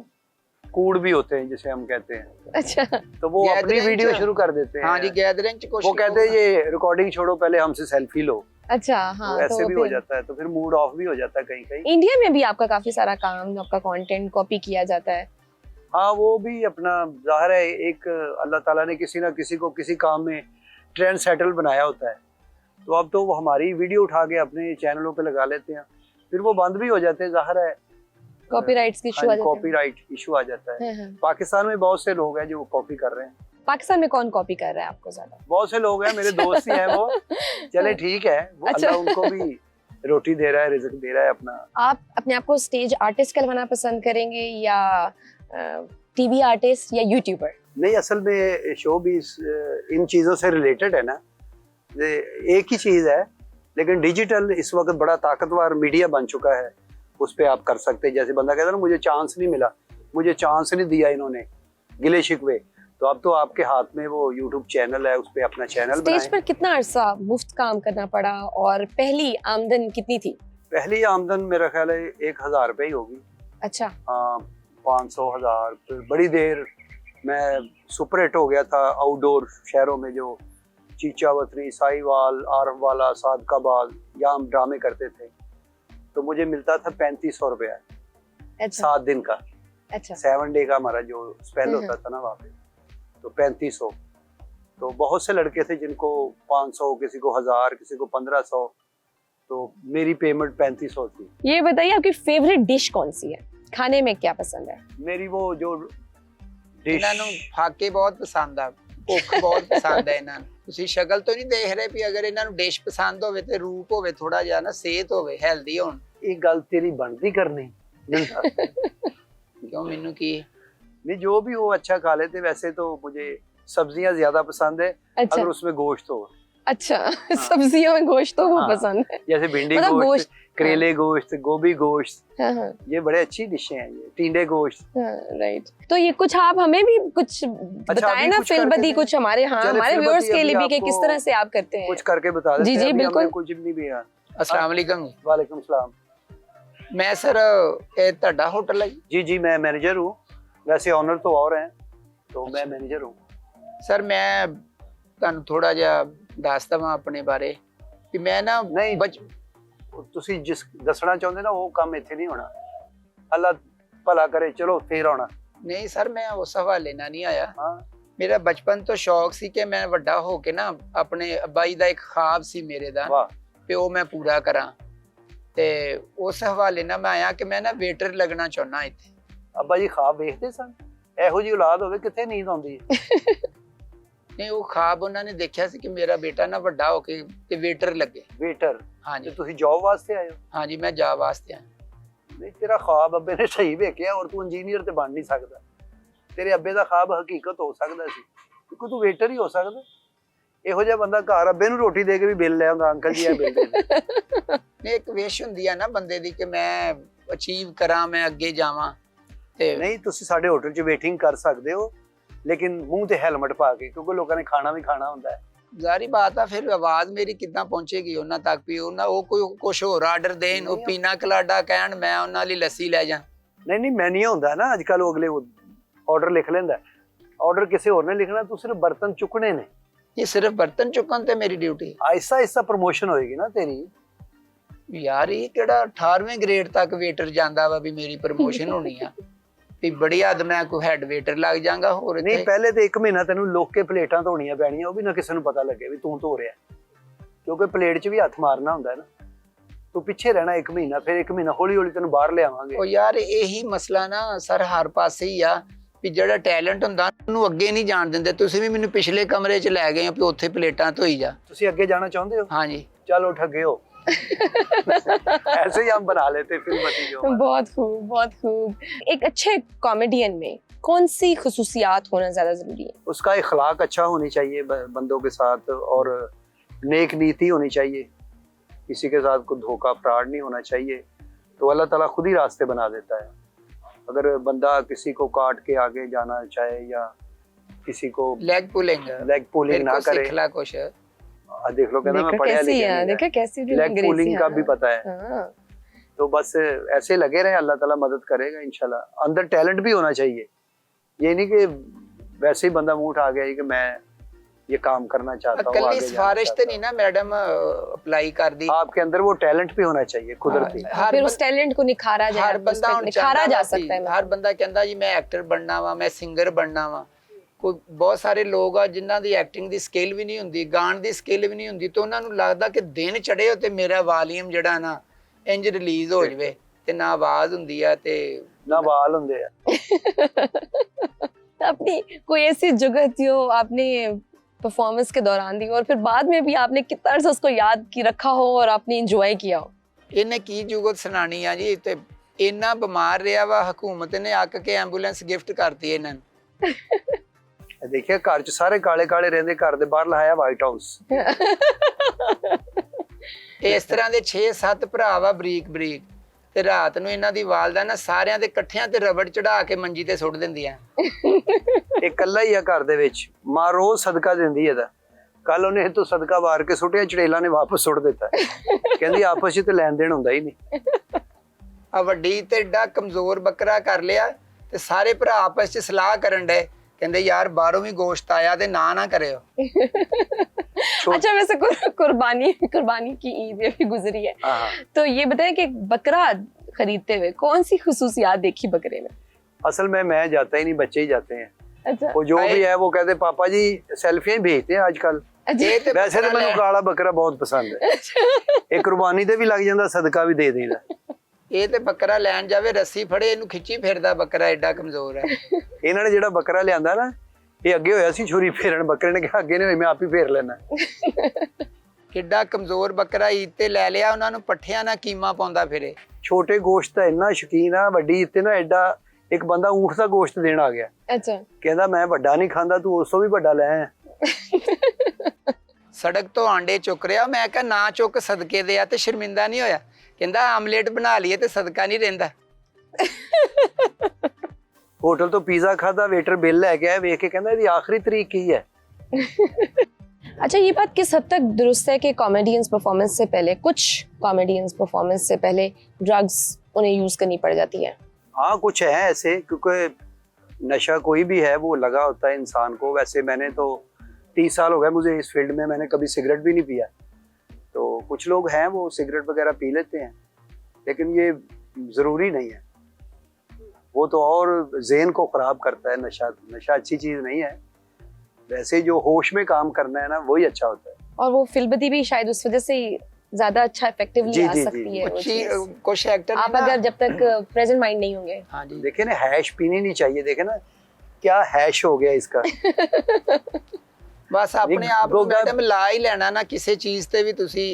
कूड़ भी होते हैं जिसे हम कहते हैं, अच्छा। तो वो अपनी Gathering वीडियो च- शुरू कर देते हैं। हाँ जी, गैदरिंग च कुछ वो कहते हैं ये रिकॉर्डिंग छोड़ो, पहले हमसे सेल्फी लो। अच्छा, हाँ। तो ऐसे तो भी हो फिर जाता है, तो फिर मूड ऑफ भी हो जाता है कहीं कहीं। इंडिया में भी आपका काफी सारा काम, आपका कंटेंट कॉपी किया जाता है। हाँ, वो भी अपना जाहिर है, एक अल्लाह ताला ने किसी ना किसी को किसी काम में ट्रेंड सेटल बनाया होता है, तो अब तो वो हमारी वीडियो उठा के अपने चैनलों पे लगा लेते हैं, फिर वो बंद भी हो जाते हैं, जाहिर है कॉपीराइट्स की इशू आ जाता है। कॉपीराइट इशू आ जाता है। हाँ, हाँ। पाकिस्तान में बहुत से लोग हैं जो कॉपी कर रहे हैं, पाकिस्तान में कौन कॉपी कर रहा है आपको ज्यादा? बहुत से लोग हैं, मेरे दोस्त ही हैं वो। चले ठीक है, वो अच्छा। अल्लाह उनको भी रोटी दे रहा है, रिज़्क दे रहा है अपना। आप अपने आप को स्टेज आर्टिस्ट कहलाना पसंद करेंगे या टीवी आर्टिस्ट या यूट्यूबर? नहीं, असल में शो भी इन चीज़ों से रिलेटेड है ना, एक ही चीज़ है, लेकिन डिजिटल इस वक्त बड़ा ताकतवर मीडिया बन चुका है, उस पर आप कर सकते हैं। जैसे बंदा कहता है ना, मुझे चांस नहीं मिला, मुझे चांस नहीं दिया इन्होंने, गिले शिकवे, तो अब तो आपके हाथ में वो यूट्यूब चैनल है, उस पर अपना चैनल स्टेज बनाएं। पर कितना अरसा मुफ्त काम करना पड़ा और पहली आमदन कितनी थी? पहली आमदन मेरा ख्याल है 1000 रुपये ही होगी। अच्छा। हाँ, 500 1000। फिर बड़ी देर मैं सुपर हिट हो गया था आउटडोर शहरों में, जो चीचावतरी, साहिवाल, आरफवाला, सादकाबाद, यहाँ हम ड्रामे करते थे, तो मुझे मिलता था 3500 रुपया अच्छा। 7 दिन का। अच्छा। 7 डे का हमारा जो स्पेल होता था ना वहाँ पे, तो 3500। तो बहुत से लड़के थे जिनको 500, किसी को 1000, किसी को 1500, तो मेरी पेमेंट 3500 थी। ये बताइए आपकी फेवरेट डिश कौन सी है, खाने में क्या पसंद है? मेरी वो जो डिश, ਇਹਨਾਂ ਨੂੰ ਫਾਕੇ ਬਹੁਤ ਪਸੰਦ ਆ, ਭੁੱਖ ਬਹੁਤ ਪਸੰਦ ਹੈ ਇਹਨਾਂ ਨੂੰ। ਤੁਸੀਂ ਸ਼ਕਲ ਤੋਂ ਨਹੀਂ ਦੇਖ ਰਹੇ ਵੀ ਅਗਰ ਇਹਨਾਂ ਨੂੰ ਡਿਸ਼ ਪਸੰਦ ਹੋਵੇ ਤੇ ਰੂਪ ਹੋਵੇ ਥੋੜਾ ਜਿਹਾ ਨਾ, ਸਿਹਤ ਹੋਵੇ, ਹੈਲਦੀ ਹੋਣ। ਇਹ ਗੱਲ ਤੇਰੀ ਬਣਦੀ ਕਰਨੀ नहीं था। क्यों मेनू की नहीं जो भी हो अच्छा खा लेते। वैसे तो मुझे सब्जियां ज्यादा पसंद है अच्छा। अगर उसमें गोश्त हो। अच्छा सब्जियों में गोश्त तो वो हाँ। पसंद है। जैसे भिंडी मतलब गोश्त, गोश्त, करेले गोश्त, गोभी गोश्त, हाँ हाँ ये बड़े अच्छी डिशें हैं। ये टिंडे गोश्त। हाँ, राइट। तो ये कुछ आप हमें भी कुछ बताएं अभी ना, कुछ फिल्म करके बदी दें। कुछ हमारे, हाँ चले हमारे फिल्म व्यूअर्स बदी के लिए अभी भी कि किस आपको तरह से आप करते हैं। कुछ करके बता देते जी, हैं। जी, अभी हमने बिल्कुल। कुछ नहीं भी। अस्सलाम वालेकुम। वालेकुम सलाम। मैं सर ये ਤੁਹਾਡਾ होटल है जी जी मैं मैनेजर हूँ। वैसे ऑनर तो और हैं, तो मैं मैनेजर हूँ। ਸਰ ਮੈਂ ਤੁਹਾਨੂੰ ਥੋੜਾ ਜਿਹਾ ਦੱਸ ਦਵਾਂ ਆਪਣੇ ਬਾਰੇ ਕਿ ਮੈਂ ਨਾ ਨਹੀਂ ਤੁਸੀਂ ਜਿਸ ਦੱਸਣਾ ਚਾਹੁੰਦੇ ਨਾ ਉਹ ਕੰਮ ਇੱਥੇ ਨਹੀਂ ਹੋਣਾ। ਅੱਲਾ ਭਲਾ ਕਰੇ, ਚਲੋ ਫੇਰ ਆਉਣਾ। ਨਹੀਂ ਸਰ ਮੈਂ ਉਸ ਹਵਾਲੇ ਨਾਲ ਨਹੀਂ ਆਇਆ। ਹਾਂ ਮੇਰਾ ਬਚਪਨ ਤੋਂ ਸ਼ੌਕ ਸੀ ਕਿ ਮੈਂ ਵੱਡਾ ਹੋ ਕੇ ਨਾ ਆਪਣੇ ਅੱਬਾ ਜੀ ਦਾ ਇੱਕ ਖਾਬ ਸੀ ਮੇਰੇ ਦਾ ਵਾਹ ਕਿ ਉਹ ਮੈਂ ਪੂਰਾ ਕਰਾਂ, ਤੇ ਉਸ ਹਵਾਲੇ ਨਾਲ ਮੈਂ ਆਇਆ ਕਿ ਮੈਂ ਨਾ ਵੇਟਰ ਲੱਗਣਾ ਚਾਹੁੰਦਾ ਇੱਥੇ। ਅੱਬਾ ਜੀ ਖਾਬ ਵੇਖਦੇ ਸਨ? ਇਹੋ ਜਿਹੀ ਔਲਾਦ ਹੋਵੇ ਕਿੱਥੇ ਨੀਂਦ ਆਉਂਦੀ ਹੈ। ਨਹੀਂ ਉਹ ਖਾਬ ਉਹਨਾਂ ਨੇ ਦੇਖਿਆ ਸੀ ਕਿ ਮੇਰਾ ਬੇਟਾ ਨਾ ਵੱਡਾ ਹੋ ਕੇ ਤੇ ਵੇਟਰ ਲੱਗੇ। ਵੇਟਰ? ਹਾਂਜੀ ਤੇ ਤੁਸੀਂ ਜੌਬ ਵਾਸਤੇ ਆਏ ਹੋ? ਹਾਂਜੀ ਮੈਂ ਜਾ ਵਾਸਤੇ ਆਇਆ। ਨਹੀਂ ਤੇਰਾ ਖਾਬ ਅੱਬੇ ਨੇ ਸਹੀ ਵੇਖਿਆ, ਔਰ ਤੂੰ ਇੰਜੀਨੀਅਰ ਤੇ ਬਣ ਨਹੀਂ ਸਕਦਾ। ਤੇਰੇ ਅੱਬੇ ਦਾ ਖਾਬ ਹਕੀਕਤ ਹੋ ਸਕਦਾ ਸੀ, ਕਿਉਂਕਿ ਤੂੰ ਵੇਟਰ ਹੀ ਹੋ ਸਕਦਾ। ਇਹੋ ਜਿਹਾ ਬੰਦਾ ਘਰ ਅੱਬੇ ਨੂੰ ਰੋਟੀ ਦੇ ਕੇ ਵੀ ਬਿੱਲ ਲੈ ਆਉਂਦਾ, ਅੰਕਲ ਜੀ ਇਹ ਬਿੱਲ ਦੇ ਦਿਓ। ਨਹੀਂ ਇੱਕ ਵਿਸ਼ ਹੁੰਦੀ ਆ ਨਾ ਬੰਦੇ ਦੀ ਕਿ ਮੈਂ ਅਚੀਵ ਕਰਾਂ, ਮੈਂ ਅੱਗੇ ਜਾਵਾਂ। ਤੇ ਨਹੀਂ ਤੁਸੀਂ ਸਾਡੇ ਹੋਟਲ 'ਚ ਵੇਟਿੰਗ ਕਰ ਸਕਦੇ ਹੋ, ਲੇਕਿਨ ਮੂੰਹ ਤੇ ਹੈਲਮਟ ਪਾ ਕੇ, ਕਿਉਂਕਿ ਲੋਕਾਂ ਨੇ ਖਾਣਾ ਵੀ ਖਾਣਾ ਹੁੰਦਾ ਹੈ। ਜ਼ਾਰੀ ਬਾਤ ਆ ਫਿਰ ਆਵਾਜ਼ ਮੇਰੀ ਕਿੱਦਾਂ ਪਹੁੰਚੇਗੀ ਉਹਨਾਂ ਤੱਕ ਵੀ ਉਹ ਕੋਈ ਕੁਛ ਹੋਰ ਆਰਡਰ ਦੇਣ, ਉਹ ਪੀਨਾ ਕਲਾਡਾ ਕਹਿਣ, ਮੈਂ ਉਹਨਾਂ ਲਈ ਲੱਸੀ ਲੈ ਜਾ। ਨਹੀਂ ਨਹੀਂ ਮੈਨੂ ਹੁੰਦਾ ਨਾ ਅੱਜ ਕੱਲ, ਉਹ ਅਗਲੇ ਆਰਡਰ ਲਿਖ ਲੈਂਦਾ। ਆਰਡਰ ਕਿਸੇ ਹੋਰ ਨੇ ਲਿਖਣਾ, ਤੂੰ ਸਿਰਫ ਬਰਤਨ ਚੁੱਕਣੇ ਨੇ। ਇਹ ਸਿਰਫ ਬਰਤਨ ਚੁੱਕਣ ਤੇ ਮੇਰੀ ਡਿਊਟੀ? ਆਹਿਸਤਾ ਆਹਿਸਤਾ ਪ੍ਰਮੋਸ਼ਨ ਹੋਏਗੀ ਨਾ ਤੇਰੀ। ਯਾਰ ਇਹ ਕਿਹੜਾ 18ਵੇਂ ਗ੍ਰੇਡ ਤੱਕ ਵੇਟਰ ਜਾਂਦਾ ਵਾ ਵੀ ਮੇਰੀ ਪ੍ਰਮੋਸ਼ਨ ਹੋਣੀ ਆ? ਵੀ ਬੜੀ ਹੱਦ ਮੈਂ ਕੋਈ ਹੈਡ ਵੇਟਰ ਲੱਗ ਜਾਗਾ ਹੋਰ? ਨਹੀਂ ਪਹਿਲੇ ਤੇ 1 ਮਹੀਨਾ ਤੈਨੂੰ ਲੋਕ ਕੇ ਪਲੇਟਾਂ ਧੋਣੀਆਂ ਪੈਣੀਆਂ, ਉਹ ਵੀ ਨਾ ਕਿਸੇ ਨੂੰ ਪਤਾ ਲੱਗੇ ਵੀ ਤੂੰ ਧੋ ਰਿਹਾ, ਕਿਉਂਕਿ ਪਲੇਟ 'ਚ ਵੀ ਹੱਥ ਮਾਰਨਾ ਹੁੰਦਾ ਹੈ ਨਾ। ਤੂੰ ਪਿੱਛੇ ਰਹਿਣਾ 1 ਮਹੀਨਾ, ਫਿਰ 1 ਮਹੀਨਾ ਹੌਲੀ ਹੌਲੀ ਤੈਨੂੰ ਬਾਹਰ ਲਿਆਵਾਂਗੇ। ਉਹ ਯਾਰ ਇਹੀ ਮਸਲਾ ਨਾ ਸਰ ਹਰ ਪਾਸੇ ਹੀ ਆ ਵੀ ਜਿਹੜਾ ਟੈਲੈਂਟ ਹੁੰਦਾ ਉਹਨੂੰ ਅੱਗੇ ਨਹੀਂ ਜਾਣ ਦਿੰਦੇ। ਤੁਸੀਂ ਵੀ ਮੈਨੂੰ ਪਿਛਲੇ ਕਮਰੇ 'ਚ ਲੈ ਗਏ ਹੋ ਵੀ ਉੱਥੇ ਪਲੇਟਾਂ ਧੋਈ ਜਾ। ਤੁਸੀਂ ਅੱਗੇ ਜਾਣਾ ਚਾਹੁੰਦੇ ਹੋ? ਹਾਂਜੀ चलो ठगे हो। ऐसे ही हम बना लेते फिल्म बती जो। बहुत खूब, बहुत खूब। एक अच्छे कॉमेडियन में कौन सी खुसूसियात होना ज्यादा जरूरी है? उसका इखलाक अच्छा होनी चाहिए बंदों के साथ, और नेक नीति होनी चाहिए। किसी के साथ कोई धोखा फ्रॉड नहीं होना चाहिए, तो अल्लाह ताला खुद ही रास्ते बना देता है। अगर बंदा किसी को काट के आगे जाना चाहे या किसी को लेग पुलिंग ना करे, सिखला कुछ देख लो कहना मैं पढ़िया लिखा है, देखा कैसी लेग पुलिंग का भी पता है। हाँ। तो बस ऐसे लगे रहे, अल्लाह ताला मदद करेगा इंशाल्लाह। अंदर टैलेंट भी होना चाहिए, ये नहीं कि वैसे ही बंदा मुंह उठा गया कि मैं ये काम करना चाहता हूँ। कल सिफारिश तो नहीं ना मैडम अप्लाई कर दी, आपके अंदर वो टैलेंट भी होना चाहिए कुदरती। फिर उस टैलेंट को निखारा जाए, हर बंदा निखारा जा सकता है। हर बंदा कहता जी मैं एक्टर बनना वा, मैं सिंगर बनना वा। ਕੋਈ ਬਹੁਤ ਸਾਰੇ ਲੋਕ ਆ ਜਿਨ੍ਹਾਂ ਦੀ ਐਕਟਿੰਗ ਦੀ ਸਕਿੱਲ ਵੀ ਨਹੀਂ ਹੁੰਦੀ, ਗਾਣ ਦੀ ਸਕਿੱਲ ਵੀ ਨਹੀਂ ਹੁੰਦੀ, ਤੇ ਉਹਨਾਂ ਨੂੰ ਲੱਗਦਾ ਕਿ ਦਿਨ ਚੜੇ ਹੋ ਤੇ ਮੇਰਾ ਵਾਲੀਅਮ ਜਿਹੜਾ ਨਾ ਇੰਜ ਰਿਲੀਜ਼ ਹੋ ਜਵੇ, ਤੇ ਨਾ ਆਵਾਜ਼ ਹੁੰਦੀ ਆ ਤੇ ना बाल होंगे। अपनी कोई ऐसी जगह थी हो आपने परफॉर्मेंस के दौरान दी और फिर बाद में भी आपने कितना अर्सा उसको याद की रखा हो और आपने इंजॉय किया हो? ਇਹਨੇ ਕੀ ਜੁਗਤ ਸੁਣਾਣੀ ਆ ਜੀ। ਤੇ ਇੰਨਾ ਬਿਮਾਰ ਰਿਹਾ ਵਾ, ਹਕੂਮਤ ਨੇ ਅੱਕ ਕੇ ਐਂਬੂਲੈਂਸ ਗਿਫਟ ਕਰਤੀ ਇਹਨਾਂ ਨੂੰ। देखिए घर च सारे काले काले रहंदे, घर दे बाहर लाया व्हाइट हाउस। ਇਸ ਤਰ੍ਹਾਂ ਦੇ 6-7 ਭਰਾ ਵਾ ਬਰੀਕ ਬਰੀਕ, ਤੇ ਰਾਤ ਨੂੰ ਇਹਨਾਂ ਦੀ ਵਾਲਦਾ ਨਾ ਸਾਰਿਆਂ ਦੇ ਇਕੱਠਿਆਂ ਤੇ ਰਬੜ ਚੜਾ ਕੇ ਮੰਜੀ ਤੇ ਸੁੱਟ ਦਿੰਦੀਆਂ। ਇਹ ਇਕੱਲਾ ਹੀ ਆ ਘਰ ਦੇ ਵਿੱਚ, ਮਾਂ ਰੋਜ਼ ਸਦਕਾ ਦਿੰਦੀ ਇਹਦਾ। ਕੱਲ ਉਹਨੇ ਤੋਂ ਸਦਕਾ ਵਾਰ ਕੇ ਸੁੱਟਿਆ, ਚੜੇਲਾ ਨੇ ਵਾਪਸ ਸੁੱਟ ਦਿੱਤਾ। ਕਹਿੰਦੀ ਆਪਸ ਵਿੱਚ ਤੇ ਲੈਣ ਦੇਣ ਹੁੰਦਾ ਹੀ ਨਹੀਂ। ਆ ਵੱਡੀ ਤੇ ਏਡਾ ਕਮਜ਼ੋਰ ਬੱਕਰਾ ਕਰ ਲਿਆ, ਤੇ ਸਾਰੇ ਭਰਾ ਆਪਸ ਚ ਸਲਾਹ ਕਰਨ ਡਏ, ਕਹਿੰਦੇ ਯਾਰ ਬਾਹਰੋਂ ਵੀ ਗੋਸ਼ਤ ਆਇਆ ਤੇ ਨਾ ਕਰਿਓ। अच्छा वैसे कुर्बानी की ईद ये भी गुजरी है, तो ये बताएं कि बकरा खरीदते हुए कौन सी खुसूसियात देखी बकरे में? असल में मैं जाता ही नहीं, बच्चे ही जाते हैं। अच्छा। वो जो भी है वो कहते पापा जी सेल्फियां ही भेजते हैं आजकल। वैसे तो मैंने काला बकरा बहुत पसंद है। एक कुर्बानी ते भी लग जाता, सदका भी दे देना। ਇਹ ਤੇ ਬੱਕਰਾ ਲੈਣ ਜਾਵੇ ਰੱਸੀ ਫੜੇ ਇਹਨੂੰ ਖਿੱਚੀ ਫਿਰਦਾ, ਬੱਕਰਾ ਏਡਾ ਕਮਜ਼ੋਰ ਹੈ। ਇਹਨਾਂ ਨੇ ਜਿਹੜਾ ਬੱਕਰਾ ਲਿਆਂਦਾ ਨਾ, ਇਹ ਅੱਗੇ ਹੋਇਆ ਸੀ ਛੁਰੀ ਫੇਰਨ, ਬੱਕਰੇ ਨੇ ਕਿਹਾ ਅੱਗੇ ਨਹੀਂ ਹੋਈ, ਮੈਂ ਆਪ ਹੀ ਫੇਰ ਲੈਣਾ। ਕਿੱਡਾ ਕਮਜ਼ੋਰ ਬੱਕਰਾ ਈਦ ਤੇ ਲੈ ਲਿਆ, ਉਹਨਾਂ ਨੂੰ ਪੱਠਿਆਂ ਨਾਲ ਕੀਮਾ ਪਾਉਂਦਾ ਫਿਰੇ। ਛੋਟੇ ਗੋਸ਼ਤ ਦਾ ਇੰਨਾ ਸ਼ੌਕੀਨ ਆ, ਵੱਡੀ ਈਦ ਤੇ ਨਾ ਐਡਾ ਇੱਕ ਬੰਦਾ ਊਂਠ ਦਾ ਗੋਸ਼ਤ ਦੇਣ ਆ ਗਿਆ। ਅੱਛਾ। ਕਹਿੰਦਾ ਮੈਂ ਵੱਡਾ ਨਹੀਂ ਖਾਂਦਾ, ਤੂੰ ਉਸ ਤੋਂ ਵੀ ਵੱਡਾ ਲੈ ਆ। ਸੜਕ ਤੋਂ ਆਂਡੇ ਚੁੱਕ ਰਿਹਾ, ਮੈਂ ਕਿਹਾ ਨਾ ਚੁੱਕ, ਸਦਕੇ ਦੇ ਆ, ਤੇ ਸ਼ਰਮਿੰਦਾ ਨਹੀਂ ਹੋਇਆ। ਕਹਿੰਦਾ ਆਮਲੇਟ ਬਣਾ ਲਈਏ ਤੇ ਸਦਕਾ ਨਹੀਂ ਰਹਿੰਦਾ। होटल तो पिज्जा खाता, वेटर बिल लेके आया, वेख के कहना ਇਹਦੀ ਆਖਰੀ तरीक की है। अच्छा, ये बात किस हद तक दुरुस्त है कि कॉमेडियंस परफॉर्मेंस से पहले, कुछ कॉमेडियंस परफॉर्मेंस से पहले ड्रग्स उन्हें यूज करनी पड़ जाती है? हाँ कुछ है ऐसे, क्योंकि नशा कोई भी है वो लगा होता है इंसान को। वैसे मैंने तो 30 साल हो गए मुझे इस फील्ड में, मैंने कभी सिगरेट भी नहीं पिया। तो कुछ लोग हैं वो सिगरेट वगैरह पी लेते हैं, लेकिन ये ज़रूरी नहीं है। वो तो और ज़हन को ख़राब करता है नशा। नशा अच्छी चीज़ नहीं है। वैसे जो होश में काम करना है ना, वही अच्छा होता है। और वो फिल्मबदी भी शायद उस वजह से ज्यादा अच्छा इफेक्टिवली आ सकती है वो चीज़। कुछ एक्टर आप अगर जब तक प्रेजेंट माइंड नहीं होंगे। हाँ जी, देखे ना, हैश पीनी नहीं चाहिए। देखे ना क्या हैश हो गया इसका। बस अपने आप को मैडम ला ही लेना ना, किसी चीज ते भी तुसी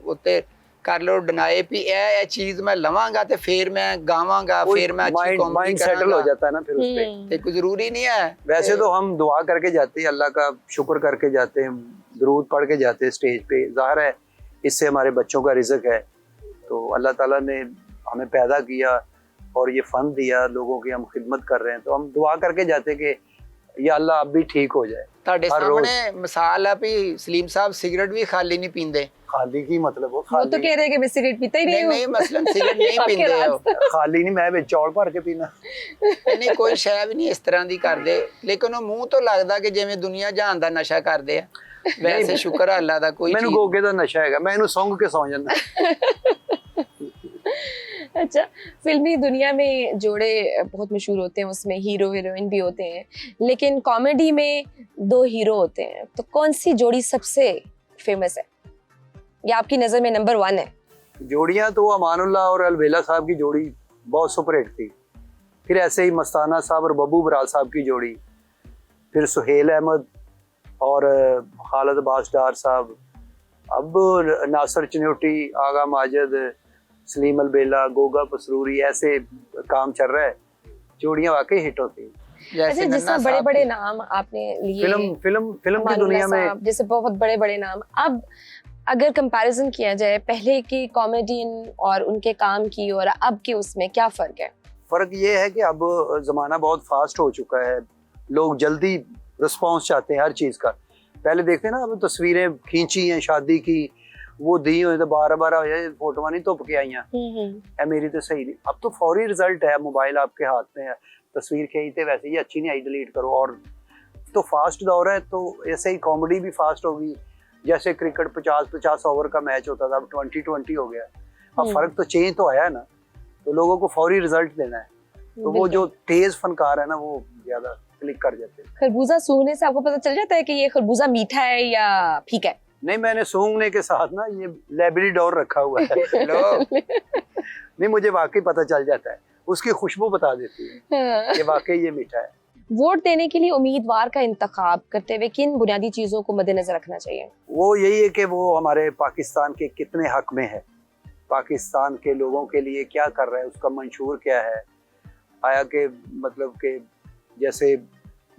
उत्ते कर लो डिनाई भी ये चीज मैं लवांगा ते फिर मैं गावांगा, फिर मैं अच्छी कॉमेडी माइंड सेटल हो जाता है ना फिर उस पे। ते कोई जरूरी नहीं है। वैसे तो हम दुआ करके जाते हैं, अल्लाह का शुक्र करके जाते हैं, दुरूद पढ़ के जाते हैं स्टेज पे। जाहिर है इससे हमारे बच्चों का रिज़्क है। तो अल्लाह ताला ने हमें पैदा किया और ये फ़न दिया, लोगों की हम खिदमत कर रहे हैं, तो हम दुआ करके जाते हैं कि या अल्लाह अब भी ठीक हो जाए। ਤੁਹਾਡੇ ਸਾਹਮਣੇ ਮਿਸਾਲ ਆ ਵੀ ਸਲੀਮ ਸਾਹਿਬ ਸਿਗਰਟ ਵੀ ਖਾਲੀ ਨਹੀਂ ਪੀਂਦੇ। खाली की मतलब वो तो कह रहे हैं कि मैं सिगरेट पीता ही नहीं हूँ। नहीं मसलन सिगरेट नहीं पींदे हो। खाली नहीं, मैं विच चौल भर के पीना। नहीं कोई शै भी नहीं इस तरह दी करदे, लेकिन ਉਹ ਮੂੰਹ ਤੋਂ ਲੱਗਦਾ ਕਿ ਜਿਵੇਂ ਦੁਨੀਆ ਜਹਾਨ ਦਾ ਨਸ਼ਾ ਕਰਦੇ ਆ। ਵੈਸੇ ਸ਼ੁਕਰ ਹੈ ਅੱਲਾ ਦਾ ਕੋਈ ਮੈਨੂੰ ਗੋਗੇ ਦਾ ਨਸ਼ਾ ਹੈਗਾ, ਮੈਂ ਇਹਨੂੰ ਸੁੰਘ ਕੇ ਸੌਂ ਜਾਂਦਾ। अच्छा, फिल्मी दुनिया में जोड़े बहुत मशहूर होते हैं, उसमें हीरो हीरोइन भी होते हैं, लेकिन कॉमेडी में 2 हीरो होते हैं। तो कौन सी जोड़ी सबसे फेमस है या आपकी नज़र में नंबर 1 है? जोड़ियाँ तो अमानुल्लाह और अलबेला साहब की जोड़ी बहुत सुपरहिट थी। फिर ऐसे ही मस्ताना साहब और बब्बू बराल साहब की जोड़ी, फिर सुहेल अहमद और खालिद अब्बास डार साहब, अब नासिर चन्योटी, आगा माजिद, सलीम अलबेला, गोगा पसरूरी, ऐसे काम चल रहा है। जोड़ियाँ वाकई हिट होती हैं। अच्छा, जिस तरह बड़े बड़े नाम आपने लिए फिल्म की दुनिया में, जैसे बहुत बड़े बड़े नाम, अब अगर कंपैरिजन किया जाए पहले की कॉमेडियन और उनके काम की और अब के, उसमें क्या फ़र्क है? फ़र्क ये है कि अब ज़माना बहुत फास्ट हो चुका है, लोग जल्दी रिस्पॉन्स चाहते हैं हर चीज़ का। पहले देखते हैं ना, अब तस्वीरें खींची हैं शादी की, वो दी हुई तो 12 हो जाए, फोटो नहीं धुप के आई हैं, मेरी तो सही नहीं। अब तो फौरी रिजल्ट है, मोबाइल आपके हाथ में है, तस्वीर खींचते वैसे ही अच्छी नहीं आई डिलीट करो। और तो फास्ट दौर है, तो ऐसे ही कॉमेडी भी फास्ट होगी। जैसे क्रिकेट 50-50 ओवर का मैच होता था, अब 20-20 हो गया। अब फर्क तो चेंज तो आया है ना, तो लोगों को फौरी रिजल्ट देना है, तो वो जो तेज फनकार है ना, वो ज्यादा क्लिक कर जाते हैं। खरबूजा सूंघने से आपको पता चल जाता है कि ये खरबूजा मीठा है या फीका है? नहीं, मैंने सूंघने के साथ ना ये लेब्राडोर रखा हुआ है। नहीं, मुझे वाकई पता चल जाता है, उसकी खुशबू बता देती है कि वाकई ये मीठा है। वोट देने के लिए उम्मीदवार का इंतखाब करते हुए किन बुनियादी चीजों को मद्देनजर रखना चाहिए? वो यही है कि वो हमारे पाकिस्तान के कितने हक में है, पाकिस्तान के लोगों के लिए क्या कर रहा है, उसका मंशूर क्या है, आया कि मतलब कि जैसे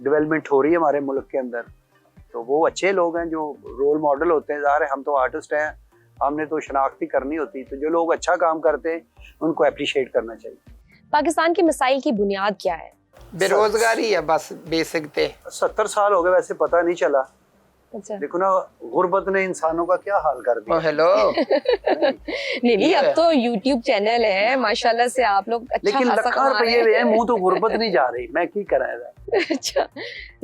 डेवलपमेंट हो रही है हमारे मुल्क के अंदर, तो वो अच्छे लोग हैं जो रोल मॉडल होते हैं। ज़ाहिर है हम तो आर्टिस्ट हैं, हमने तो शनाख्ती करनी होती, तो जो लोग अच्छा काम करते हैं उनको अप्रिशिएट करना चाहिए। पाकिस्तान के मसाइल की बुनियाद क्या है? बेरोजगारी है बस बेसिक ते। 70 साल हो गए, वैसे पता नहीं चला। अच्छा। देखो ना, गुर्बत ने इंसानों का क्या हाल कर दिया। हेलो नहीं, अब तो YouTube चैनल है माशाल्लाह से, आप लोग अच्छा लेकिन खासा लखा कमा रुपये रहे हैं। मुंह तो गुर्बत नहीं जा रही, मैं की कराया। अच्छा,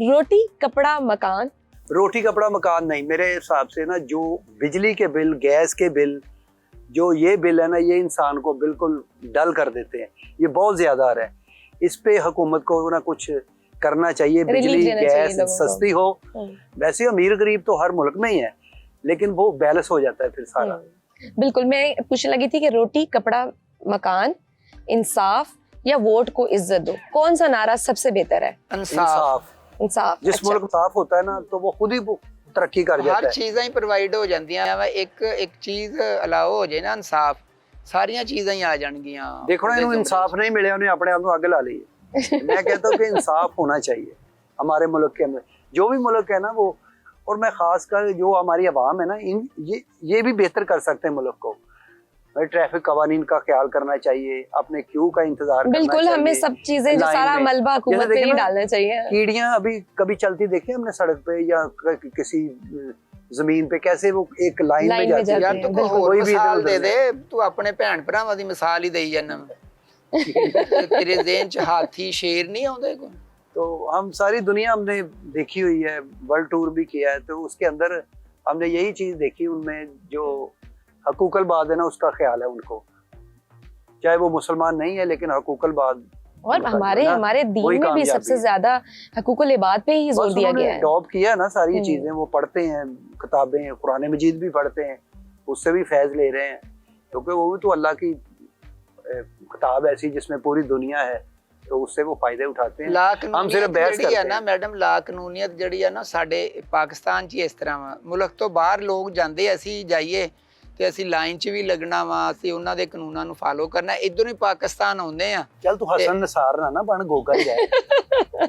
रोटी कपड़ा मकान? रोटी कपड़ा मकान नहीं, मेरे हिसाब से ना जो बिजली के बिल, गैस के बिल, जो ये बिल है ना, ये इंसान को बिल्कुल डल कर देते हैं, ये बहुत ज्यादा आ रहा है। इस पे हुकूमत को ना कुछ करना चाहिए, बिजली गैस सस्ती हो। वैसे अमीर गरीब तो हर मुल्क में ही है, लेकिन वो बैलेंस हो जाता है फिर सारा। बिल्कुल, मैं पूछने लगी थी कि रोटी कपड़ा मकान, इंसाफ या वोट को इज्जत दो, कौन सा नारा सबसे बेहतर है? इंसाफ। इंसाफ। जिस अच्छा। मुल्क साफ होता है ना तो वो खुद ही तरक्की कर जाता हर है। चीज़ां ही प्रोवाइड हो ਜਾਂਦੀਆਂ ਵਾ एक चीज़ ਅਲਾਓ ਹੋ ਜੇ ਨਾ ਇਨਸਾਫ ਸਾਰੀਆਂ ਚੀਜ਼ਾਂ ਹੀ ਆ ਜਾਣਗੀਆਂ। देखो ना, इन्होंने इंसाफ नहीं मिले, उन्हें अपने आप को आगे ला ली है। मैं कहता हूँ कि इंसाफ होना चाहिए हमारे मुल्क के अंदर, जो भी मुल्क है ना वो। और मैं खास कर जो हमारी आवाम है ना, ये भी बेहतर कर सकते हैं मुल्क को। ट्रैफिक कवानीन का ख्याल करना चाहिए, अपने क्यू का इंतजार करना बिल्कुल, चाहिए। हमें सब चीजें जो लाइन सारा में। मलबा हुकूमत जैसे पे देखिए नहीं ना, डालना चाहिए। कीड़ियां अभी कभी चलती देखी हमने सड़क पे या किसी जमीन पे, कैसे वो एक लाइन में जाती है। यार तू बिल्कुल। कोई कोई भी मिसाल इधर दे उधर दे, तू अपने भैन भरावां दी मिसाल ही देई जाना। तेरे ज़हन च हाथी शेर नहीं आउंदे कोई? तो हम सारी दुनिया हमने देखी हुई है, वर्ल्ड टूर भी किया है, तो उसके अंदर हमने यही चीज देखी, उनमें जो हकूकल बाद है ना उसका ख्याल है उनको, चाहे वो मुसलमान नहीं है लेकिन हकूकल बाद। और हमारे दीन में भी सबसे ज्यादा हकूकुल इबाद पे ही जोर दिया गया है। अडॉप्ट किया ना सारी चीजें, वो पढ़ते हैं किताबें, कुरान मजीद भी पढ़ते हैं, उससे भी फैज ले रहे हैं, क्योंकि वो भी तो अल्लाह की किताब ऐसी जिसमें पूरी दुनिया है, तो उससे वो फायदे उठाते हैं। हम सिर्फ बहस करते हैं ना मैडम, ला कानूनीयत ਜਿਹੜੀ ਆ ਨਾ ਸਾਡੇ ਪਾਕਿਸਤਾਨ 'ਚ ਇਸ ਤਰ੍ਹਾਂ ਵਾ, ਮੁਲਕ ਤੋਂ ਬਾਹਰ ਲੋਕ ਜਾਂਦੇ, ਅਸੀਂ ਜਾਈਏ ਤੇ ਅਸੀਂ ਲਾਈਨ 'ਚ ਵੀ ਲੱਗਣਾ ਵਾ, ਅਸੀਂ ਉਹਨਾਂ ਦੇ ਕਾਨੂੰਨਾਂ ਨੂੰ ਫਾਲੋ ਕਰਨਾ। ਇੱਧਰੋਂ ਹੀ ਪਾਕਿਸਤਾਨ ਆਉਂਦੇ ਆ। ਚੱਲ ਤੂੰ ਹਸਨ ਨਸਾਰ ਨਾ ਬਣ ਗੋਗਾ ਹੀ ਜਾਏ,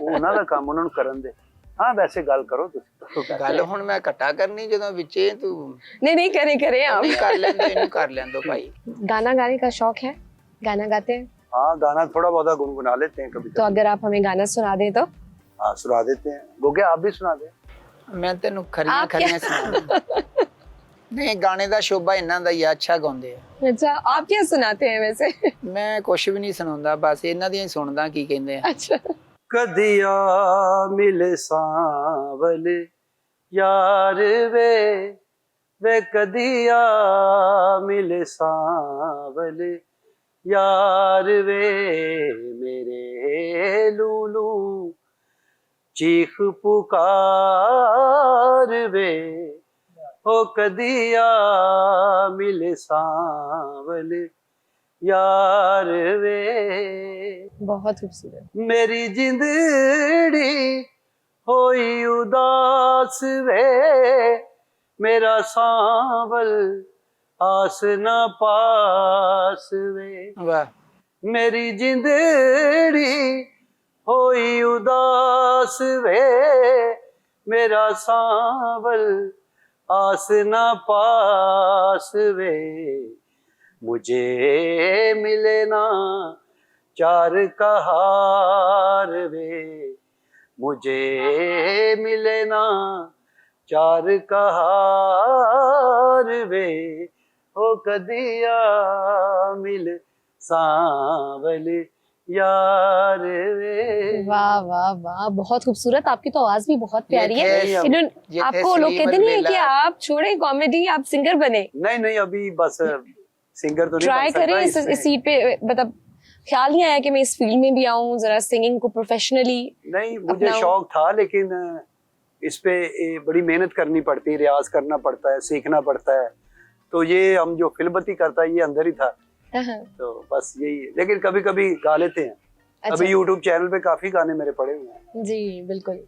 ਉਹਨਾਂ ਦਾ ਕੰਮ ਉਹਨਾਂ ਨੂੰ ਕਰਨ ਦੇ। हाँ वैसे गल करो ਤੁਸੀਂ। ਗੱਲ ਹੁਣ ਮੈਂ ਘਟਾ ਕਰਨੀ ਜਦੋਂ ਵਿੱਚੇ ਤੂੰ नहीं करे आप। ਕਰ ਲੈਂਦੇ, ਇਹਨੂੰ ਕਰ ਲੈਂਦੋ भाई। गाना गाने का शौक है, गाना गाते हैं? हाँ गाना थोड़ा बहुत गुनगुना लेते हैं कभी। तो अगर आप हमें गाना सुना दें तो? हाँ सुना देते हैं। गोगे आप भी सुना दें। ਮੈਂ ਤੈਨੂੰ ਖਰੀਆਂ ਸੁਣਾ ਨਹੀਂ, ਗਾਣੇ ਦਾ ਸ਼ੋਭਾ ਇਹਨਾਂ ਦਾ ਹੀ ਆ, ਅੱਛਾ ਗਾਉਂਦੇ ਆ। अच्छा, आप क्या सुनाते हैं वैसे? ਮੈਂ ਕੁਛ ਵੀ ਨਹੀਂ ਸੁਣਾਉਂਦਾ, ਬਸ ਇਹਨਾਂ ਦੀਆਂ ਹੀ ਸੁਣਦਾ ਕੀ ਕਹਿੰਦੇ ਆ। अच्छा। कदिया मिले सांवल यार वे कदिया मिले सांवल यार वे मेरे लूलू चीख पुकार वे हो कदिया मिले सांवल यार वे। बहुत खूबसूरत। मेरी जिंदड़ी होई उदास वे मेरा सांवल आस न पास वे। ਵਾਹ, मेरी जिंदड़ी होई उदास वे मेरा सांवल आस न पास वे। मुझे मिले ना चार कहार वे मुझे मिले ना चार कहार वे हो कदिया मिल सांवल यार वे। वाह वाह वाह, बहुत खूबसूरत। आपकी तो आवाज भी बहुत प्यारी है। ये थे आपको लोग कहते नहीं है कि आप छोड़े कॉमेडी, आप सिंगर बने? नहीं अभी बस सिंगर तो नहीं ट्राई बन करें सकता इस सीट पे, मतलब ख्याल नहीं आया कि मैं इस फील्ड में भी आऊं, जरा सिंगिंग को प्रोफेशनली? नहीं, मुझे शौक था लेकिन इस पे बड़ी मेहनत करनी पड़ती है, रियाज करना पड़ता है, सीखना पड़ता है। तो ये हम जो फिल्मबत्ती करता है ये अंदर ही था, तो बस यही है। लेकिन कभी कभी गा लेते हैं। अच्छा। अभी यूट्यूब चैनल पे काफी गाने मेरे पड़े हुए हैं। जी बिल्कुल।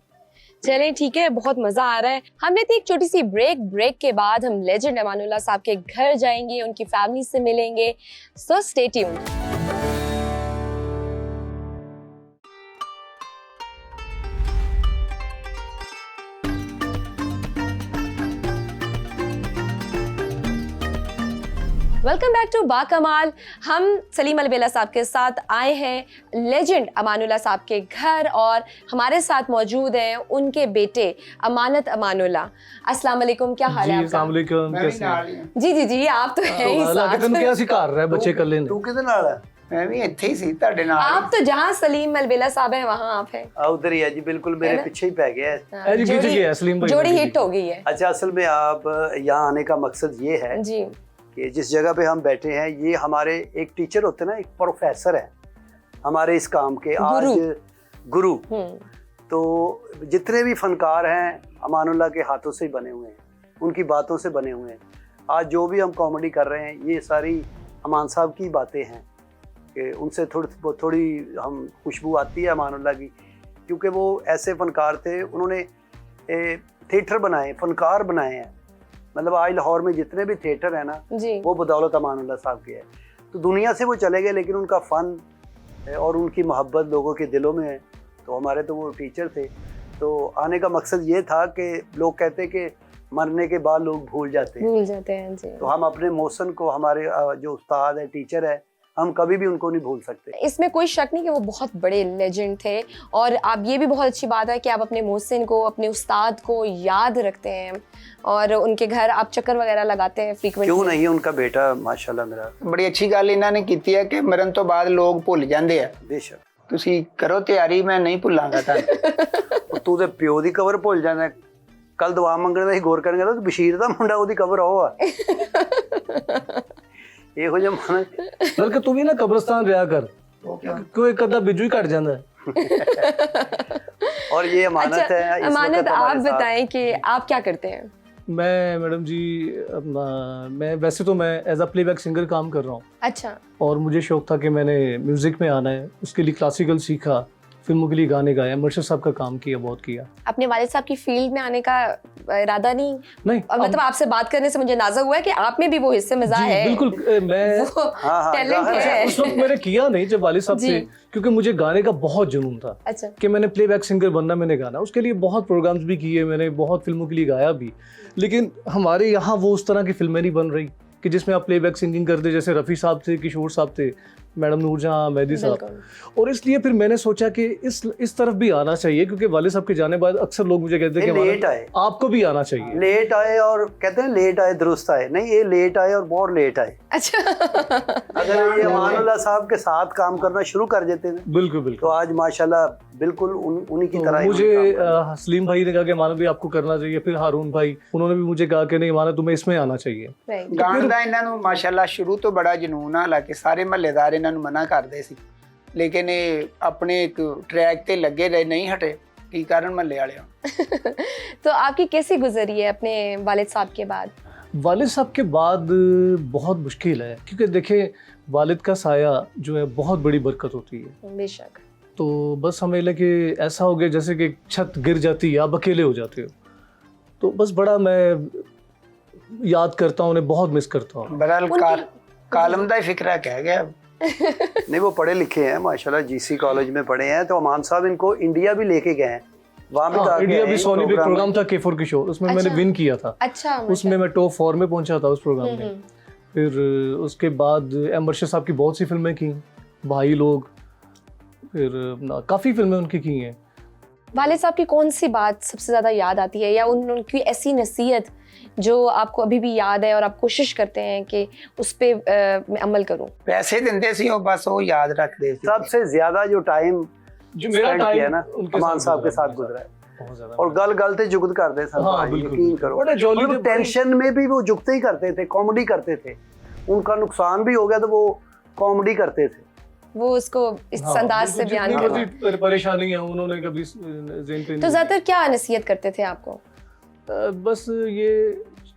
चलें ठीक है, बहुत मजा आ रहा है। हम लेते हैं एक छोटी सी ब्रेक के बाद हम लेजेंड अमानुल्लाह साहब के घर जाएंगे, उनकी फैमिली से मिलेंगे। So stay tuned. Welcome back to Bakamaal. हम सलीम अलबेला साहब के साथ आए हैं लेजेंड अमानुल्लाह साहब के घर, और हमारे साथ मौजूद हैं उनके बेटे अमानत अमानुल्लाह। अस्सलाम वालेकुम, क्या हाल है आपका? अस्सलाम वालेकुम, कैसे हैं? जी आप तो हैं ही अल्लाह के साथ। तैਨੂੰ क्या सिखा रहा है बच्चे कल्ले ने? तू किधर नाल है? ਮੈਂ ਵੀ ਇੱਥੇ ਹੀ ਸੀ ਤੁਹਾਡੇ ਨਾਲ। आप तो जहाँ सलीम अलबेला साहब हैं वहाँ आप हैं। उधर ही है जी, बिल्कुल मेरे पीछे ही पै गया है। हाँ, जी, पीछे गया है, सलीम भाई जोड़ी पीछे हिट हो गई है। अच्छा, असल में आप यहाँ आने का मकसद ये है जी कि जिस जगह पे हम बैठे हैं ये हमारे एक टीचर होते हैं ना, एक प्रोफेसर है हमारे इस काम के, आज गुरु। तो जितने भी फनकार हैं अमानुल्लाह के हाथों से बने हुए हैं, उनकी बातों से बने हुए हैं। आज जो भी हम कॉमेडी कर रहे हैं ये सारी अमान साहब की बातें हैं कि उनसे थोड़ी हम खुशबू आती है अमानुल्लाह की। क्योंकि वो ऐसे फनकार थे, उन्होंने थिएटर बनाए, फनकार बनाए हैं। मतलब आज लाहौर में जितने भी थिएटर है ना जी वो बदौलत अमानुल्लाह साहब के है। तो दुनिया से वो चले गए, लेकिन उनका फ़न और उनकी मोहब्बत लोगों के दिलों में है। तो हमारे तो वो टीचर थे। तो आने का मकसद ये था कि लोग कहते कि मरने के बाद लोग भूल जाते हैं जी। तो हम अपने मोहसिन को, हमारे जो उस्ताद है, टीचर है, हम कभी भी उनको नहीं भूल सकते। इसमें कोई शक नहीं कि वो बहुत बड़े लेजेंड थे, और आप ये भी बहुत अच्छी बात है कि आप अपने मोहसिन को, अपने उस्ताद को याद रखते हैं और उनके घर आप चक्कर वगैरह लगाते हैं फ्रीक्वेंटली। क्यों नहीं, उनका बेटा माशाल्लाह मेरा। बड़ी अच्छी गल इन्हां ने कीती है कि मरण तो बाद लोग भुल जाते हैं। बेशक ਤੁਸੀਂ ਕਰੋ ਤਿਆਰੀ, ਮੈਂ ਨਹੀਂ ਭੁੱਲਾਂਗਾ ਤੁਹਾਨੂੰ। ਤੂੰ ਤੇ ਪਿਓ ਦੀ ਕਬਰ ਭੁੱਲ ਜਾਂਦਾ। ਕੱਲ ਦੁਆ ਮੰਗਣ ਦਾ ਹੀ ਗੌਰ ਕਰਨ ਗਿਆ ਤਾਂ ਬਸ਼ੀਰ ਦਾ ਮੁੰਡਾ, ਉਹਦੀ ਕਬਰ ਉਹ ਆ। ਇਹੋ ਜਿਹਾ ਮਨ बल्कि तू भी ना कब्रिस्तान रहा कर, कोई एक अद्धा बिजू ही कट जाता है। और ये अमानत है। इस अमानत, वक्त आप हमारे साथ- बताएं कि आप क्या करते हैं? मैं मैडम जी मैं वैसे तो मैं एज अ प्लेबैक सिंगर काम कर रहा हूँ, अच्छा, और मुझे शौक था कि मैंने म्यूज़िक में आना है। उसके लिए क्लासिकल सीखा, फिल्मों के लिए गाने गाए, अमरशद साहब का काम किया, बहुत किया। अपने वालिद साहब की फील्ड में आने का इरादा नहीं? नहीं, और मतलब आपसे बात करने से मुझे अंदाजा हुआ है कि आप में भी वो हिस्से मजा जी, है। बिल्कुल। मैं हाँ, टैलेंट जाहिर है। उस वक्त मैंने किया नहीं जब वालिद साहब जी। से, क्योंकि मुझे गाने का बहुत जुनून था अच्छा, कि मैंने प्लेबैक सिंगर बनना, मैंने गाना। उसके लिए बहुत प्रोग्राम्स भी किए मैंने, बहुत फिल्मों के लिए गाया भी। लेकिन हमारे यहाँ वो उस तरह की फिल्में नहीं बन रही कि जिसमें आप प्लेबैक सिंगिंग करते, जैसे रफ़ी साहब थे, किशोर साहब थे, मैडम नूरजहां, मेहदी साहब। बिल्कुल। और इसलिए फिर मैंने सोचा कि इस तरफ भी आना चाहिए, क्योंकि वालिद साहब के जाने बाद अक्सर लोग मुझे कहते हैं कि लेट हमारा- आए, आपको भी आना चाहिए। लेट आए, और कहते हैं लेट आए दुरुस्त आए। नहीं, ये लेट आए और बहुत लेट आए। अच्छा। अगर ये अमानुल्लाह साहब के साथ काम करना शुरू कर देते थे बिल्कुल तो बिल्कुल। आज माशाल्लाह बिल्कुल उन्हीं की तो तरह ही मुझे काम करते। सलीम भाई ने कहा कि मानव भी आपको करना चाहिए, फिर हारून भाई, उन्होंने भी मुझे कहा कि नहीं मानव तुम्हें इसमें आना चाहिए। Right. ਗਾਣ ਦਾ ਇਹਨਾਂ ਨੂੰ ਮਾਸ਼ਾਅੱਲਾ ਸ਼ੁਰੂ ਤੋਂ ਬੜਾ ਜਨੂਨ ਆ, ਹਾਲਾਂਕਿ ਸਾਰੇ ਮਹੱਲੇਦਾਰ ਇਹਨਾਂ ਨੂੰ ਮਨਾ ਕਰਦੇ ਸੀ, ਲੇਕਿਨ ਇਹ ਆਪਣੇ ਇੱਕ ਟਰੈਕ ਤੇ ਲੱਗੇ ਰਹੇ, ਨਹੀਂ ਹਟੇ। ਕੀ ਕਾਰਨ ਮਹੱਲੇ ਵਾਲਿਆਂ? तो आपकी कैसी गुजरी है अपने वालिद साहब के बाद? वालिद साहब के बाद बहुत मुश्किल है, क्योंकि देखें वालिद का साया जो है बहुत बड़ी बरकत होती है। बेशक। तो बस समझ लें कि ऐसा हो गया जैसे कि छत गिर जाती है, आप अकेले हो जाते हो। तो बस बड़ा मैं याद करता हूँ, उन्हें बहुत मिस करता हूँ। ਬਰਲ ਕਾਲਮ ਦਾ ਹੀ ਫਿਕਰਾ ਕਹਿ ਗਿਆ। नहीं, वो पढ़े लिखे हैं माशाल्लाह, जीसी कॉलेज में पढ़े हैं। तो अमान साहब इनको इंडिया भी लेके गए हैं, वहाँ भी हाँ, इंडिया भी सोनी पे प्रोग्राम में। था K4 किशोर, उसमें मैंने अच्छा। विन किया था। अच्छा, उसमें मैं टॉप 4 में पहुंचा था उस प्रोग्राम में। फिर उसके बाद अमरशद साहब की बहुत सी फिल्में की, भाई लोग, फिर काफ़ी फिल्में उनकी की हैं। वालिद साहब की कौन सी बात सबसे ज़्यादा याद आती है, या उनकी ऐसी नसीहत जो आपको अभी भी याद है और आप कोशिश करते हैं कि उस पे मैं अमल करूं? ਪੈਸੇ ਦਿੰਦੇ ਸੀ ਉਹ, ਬਸ ਉਹ ਯਾਦ ਰੱਖਦੇ ਸੀ। सबसे ज्यादा जो टाइम जो मेरा spend किया टाइम ना अमान साहब के साथ गुजरा है, बहुत ज़्यादा। और गल गल ते जुगत करते सर, हाँ, भाई, बिल्कुल, यकीन बिल्कुल। करो। बड़े जॉली मतलब थे, बड़े- टेंशन में भी वो जुगते ही करते थे, कॉमेडी करते थे। उनका नुकसान भी हो गया तो वो कॉमेडी करते थे। वो उसको इस हाँ, अंदाज से बिल्कुल, बयान जितनी करना। मर्जी परेशानी है उन्होंने कभी ज़हन पे तो नहीं ज़्यादातर क्या नसीहत करते थे आपको? बस ये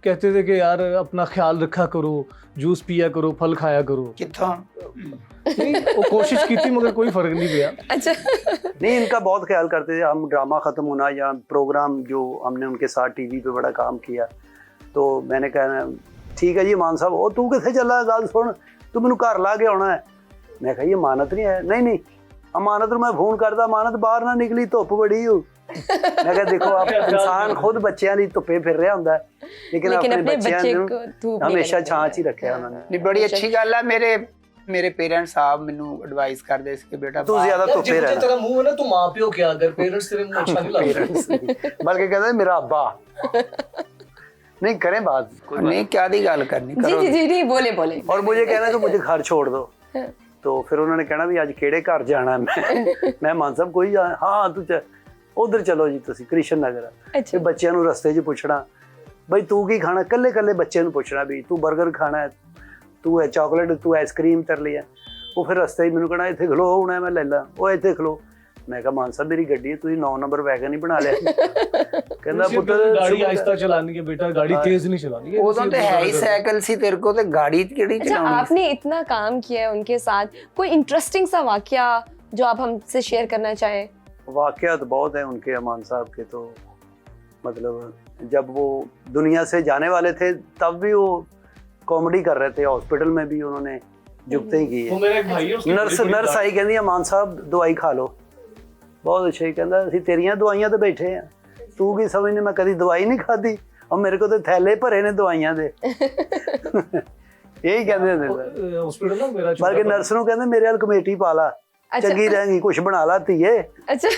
कहते थे कि यार अपना ख्याल रखा करो, जूस पिया करो, फल खाया करो। ਕਿੱਥੋਂ? नहीं, वो कोशिश की थी मगर कोई फर्क नहीं पड़ा। अच्छा। नहीं, इनका बहुत ख्याल करते थे। हम ड्रामा ख़त्म होना या प्रोग्राम जो हमने उनके साथ टीवी पे बड़ा काम किया, तो मैंने कहा ठीक है जी मान साहब, ओ तू किथे चला, गल सुन, तू मैनू घर ला के आना है। मैं कहा ये मानत नहीं है। नहीं नहीं, अमानत मैं फोन करता, अमानत बाहर ना निकली, धुप बड़ी हो। मैं कहा देखो, आप इंसान खुद बच्चों की धुप्पे फिर रहा होंदा है, लेकिन अपने बच्चे बच्चों को धूप नहीं हमेशा लगने छां च ही देना। रखा उन्होंने। ਨਹੀਂ ਬੜੀ ਅੱਛੀ ਗੱਲ ਆ। ਮੇਰੇ ਪੇਰੈਂਟਸ ਸਾਹਿਬ ਮੈਨੂੰ ਐਡਵਾਈਸ ਕਰਦੇ ਸੀ ਕਿ ਬੇਟਾ तू ज्यादा धुप्पे रहना, तेरा मुंह है ना, तू माँ प्यो क्या अगर पेरेंट्स तेरे मुंह अच्छा नहीं लगता। बल्कि कहता है मेरा अब्बा। नहीं करें बात, कोई बात ਨਹੀਂ ਕਿਆਦੀ ਗੱਲ ਕਰਨੀ जी ਕਰੋ। जी जी नहीं, बोले बोले। और मुझे कहना तो मुझे घर छोड़ दो। तो फिर उन्होंने कहना भी अज केड़े घर जाना है। मैं मान साहब कोई हाँ तू उधर चलो जी, तुसी कृष्ण नगर। अच्छा। फिर बच्चों नूं रस्ते 'च पुछना बई तू की खाना, कल्ले कल्ले बच्चे नूं पुछना भी तू बर्गर खाना है, तू है चॉकलेट, तू आइसक्रीम तर लिया। वो फिर रस्ते 'च मैनूं कहना इत्थे खलो हुण मैं ले ला, वो इत्थे खलो। मैं कहा मान साहब मेरी गड्डी है, तुसीं 9 नंबर वैगन ही बना लिया। कहंदा पुत्तर गाड़ी आहिस्ता चलानी है बेटा, गाड़ी तेज नहीं चलानी है। ਉਦੋਂ ਤੇ ਹੈ ਹੀ ਸਾਈਕਲ ਸੀ ਤੇਰੇ ਕੋਲ, ਤੇ ਗਾੜੀ ਕਿਹੜੀ अच्छा, ਚਲਾਉਣੀ? आपने इतना काम किया है उनके साथ, कोई इंटरेस्टिंग सा वाकया जो आप हमसे शेयर करना चाहें? वाक़यात बहुत हैं उनके, अमान साहब के। तो मतलब जब वो दुनिया से जाने वाले थे तब भी वो कॉमेडी कर रहे थे, हॉस्पिटल में भी उन्होंने जुगते ही की वो है। मेरा एक भाई है, उसकी नर्स बड़ी-बड़ी नर्स आई कहती अमान साहब दवाई खा लो। बहुत अच्छा ही कहता ਅਸੀਂ ਤੇਰੀਆਂ ਦਵਾਈਆਂ ਤੇ ਬੈਠੇ ਆ, ਤੂੰ ਕੀ ਸਮਝਨੇ ਮੈਂ ਕਦੀ ਦਵਾਈ ਨਹੀਂ ਖਾਦੀ और मेरे को तो थैले भरे ने दवाइयां दे। यही कहते ਹੁੰਦੇ हॉस्पिटल ना मेरा बल्कि नर्स ਨੂੰ ਕਹਿੰਦੇ ਮੇਰੇ ਨਾਲ ਕਮੇਟੀ ਪਾ ਲਾ, ਚੰਗੀ ਰਹੇਗੀ, कुछ बना ला ਧੀਏ। अच्छा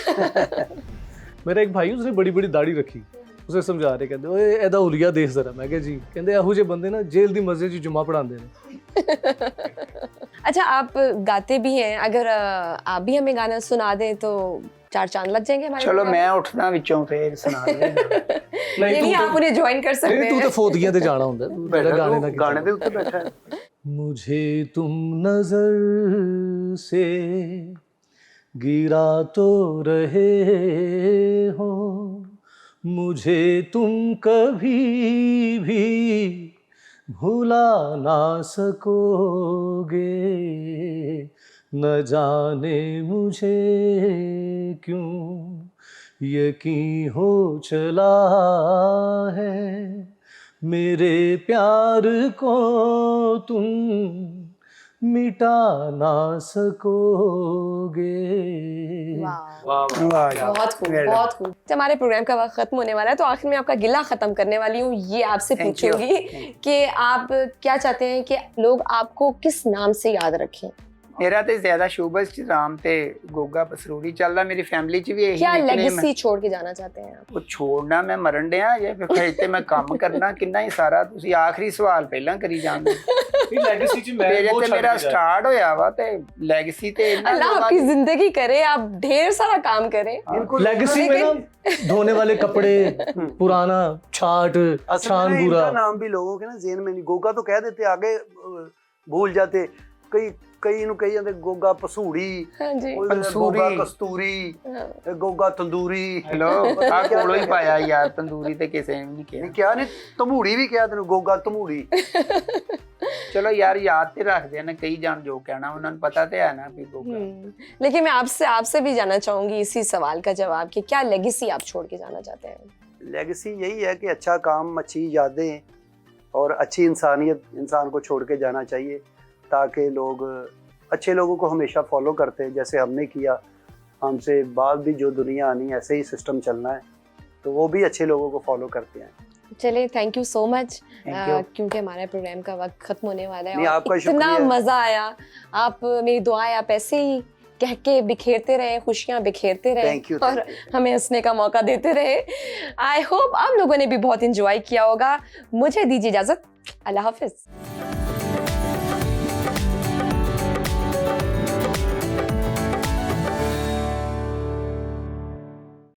मेरा एक भाई उसने बड़ी बड़ी दाढ़ी रखी, उसे समझा रहे कहते ओए एदा हुलिया देख जरा। मैं कहा जी, कहते ਇਹੋ ਜਿਹੇ ਬੰਦੇ ਨਾ जेल दी मस्जिद 'ਚ जुम्मा पढ़ाते हैं। अच्छा, आप गाते भी हैं, अगर आप भी हमें गाना सुना दें तो 4 चांद लग जाएंगे हमारे। ਚਲੋ ਮੈਂ ਉੱਠਦਾ ਵਿੱਚੋਂ ਫੇਰ ਸੁਣਾ ਦੇ। नहीं, आप उन्हें ज्वाइन कर सकते तू हैं। तो फोतियां ते जाना ਹੁੰਦਾ, तू तेरा गाने ना गाने ਦੇ ਉੱਤੇ ਬੈਠਾ ਹੈ। मुझे तुम नजर से गिरा तो रहे हो, मुझे तुम कभी भी भुला ना सकोगे, न जाने मुझे क्यों यकीन हो चला है, मेरे प्यार को तुम मिटा ना सकोगे। वाह, ਵਾਹ ਯਾਰ, बहुत खूब, Well done. बहुत खूब। तो हमारे प्रोग्राम का वक्त खत्म होने वाला है, तो आखिर में आपका गिला खत्म करने वाली हूँ। ये आपसे Thank you. पूछूंगी कि आप क्या चाहते हैं कि लोग आपको किस नाम से याद रखें? ਮੇਰਾ ਤੇ ਜ਼ਿਆਦਾ ਸ਼ੂਬਸ ਰਾਮ ਤੇ ਗੋਗਾ ਪਸਰੂਰੀ ਚੱਲਦਾ, ਮੇਰੀ ਫੈਮਿਲੀ ਚ ਵੀ ਇਹੀ क्या nickname है। लेगेसी छोड़ के जाना चाहते हैं आप? ਉਹ ਛੋੜਨਾ ਮੈਂ ਮਰਨ ਡਿਆ ਜੇ ਫਿਰ ਤੇ ਮੈਂ ਕੰਮ ਕਰਨਾ ਕਿੰਨਾ ਹੀ ਸਾਰਾ। ਤੁਸੀਂ ਆਖਰੀ ਸਵਾਲ ਪਹਿਲਾਂ ਕਰੀ ਜਾਂਦੇ। ये लेगेसी च मैं ਤੇਰੇ वो ਤੇ ਮੇਰਾ ਸਟਾਰਟ ਹੋਇਆ ਵਾ ਤੇ ਲੈਗੇਸੀ ਤੇ ਇਹਨਾਂ अल्लाह ਲੋਕਾਂ आपकी ਦੀ- जिंदगी करे, आप ढेर सारा काम करें। लेगेसी में ना धोने वाले कपड़े, पुराना छाट, असल छान में बुरा। इनका नाम भी लोगों के ना जेहन में नहीं, गोगा तो कह देते, आगे भूल जाते। कई ਨੂੰ ਕਹੀ ਜਾਂਦੇ ਗੋਗਾ ਪਸੂੜੀ, हाँ जी। ਕੋਈ ਪੰਸੂਰੀ। ਗੋਗਾ ਕਸਤੂਰੀ, हाँ। ਗੋਗਾ ਤੰਦੂਰੀ। ਹੈਲੋ ਆ ਕੋਲੋਂ ਹੀ ਪਾਇਆ ਯਾਰ, ਤੰਦੂਰੀ ਤੇ ਕਿਸੇ ਨੇ ਨਹੀਂ ਕਿਹਾ। ਨਹੀਂ ਕਿਹਾ ਨਹੀਂ, ਤਮੂੜੀ ਵੀ ਕਿਹਾ ਤੈਨੂੰ, ਗੋਗਾ ਤਮੂੜੀ। ਚਲੋ ਯਾਰ ਯਾਦ ਤੇ ਰੱਖਦੇ ਆ ਨਾ ਕਈ ਜਾਣ ਜੋ ਕਹਿਣਾ, ਉਹਨਾਂ ਨੂੰ पता ਤੇ है ना भी ਗੋਗਾ। लेकिन मैं आपसे भी जानना चाहूंगी इसी सवाल का जवाब कि क्या लेगेसी आप छोड़ के जाना चाहते हैं? लेगेसी यही है कि अच्छा काम, अच्छी यादें और अच्छी इंसानियत इंसान को छोड़ के जाना चाहिए, ताकि लोग अच्छे लोगों को हमेशा फॉलो करते हैं, जैसे हमने किया। हमसे बाद भी जो दुनिया आनी ऐसे ही सिस्टम चलना है, तो वो भी अच्छे लोगों को फॉलो करते हैं। चलिए, thank you so much, Thank you. क्योंकि हमारे प्रोग्राम का वक्त खत्म होने वाला है नहीं, और आपका इतना शुक्रिया। मजा आया। आप मेरी दुआएं आप ऐसे ही कह के बिखेरते रहे, खुशियां बिखेरते रहे Thank you, और thank you. हमें हंसने का मौका देते रहे। आई होप आप लोगों ने भी बहुत इंजॉय किया होगा। मुझे दीजिए इजाजत, अल्लाह हाफिज।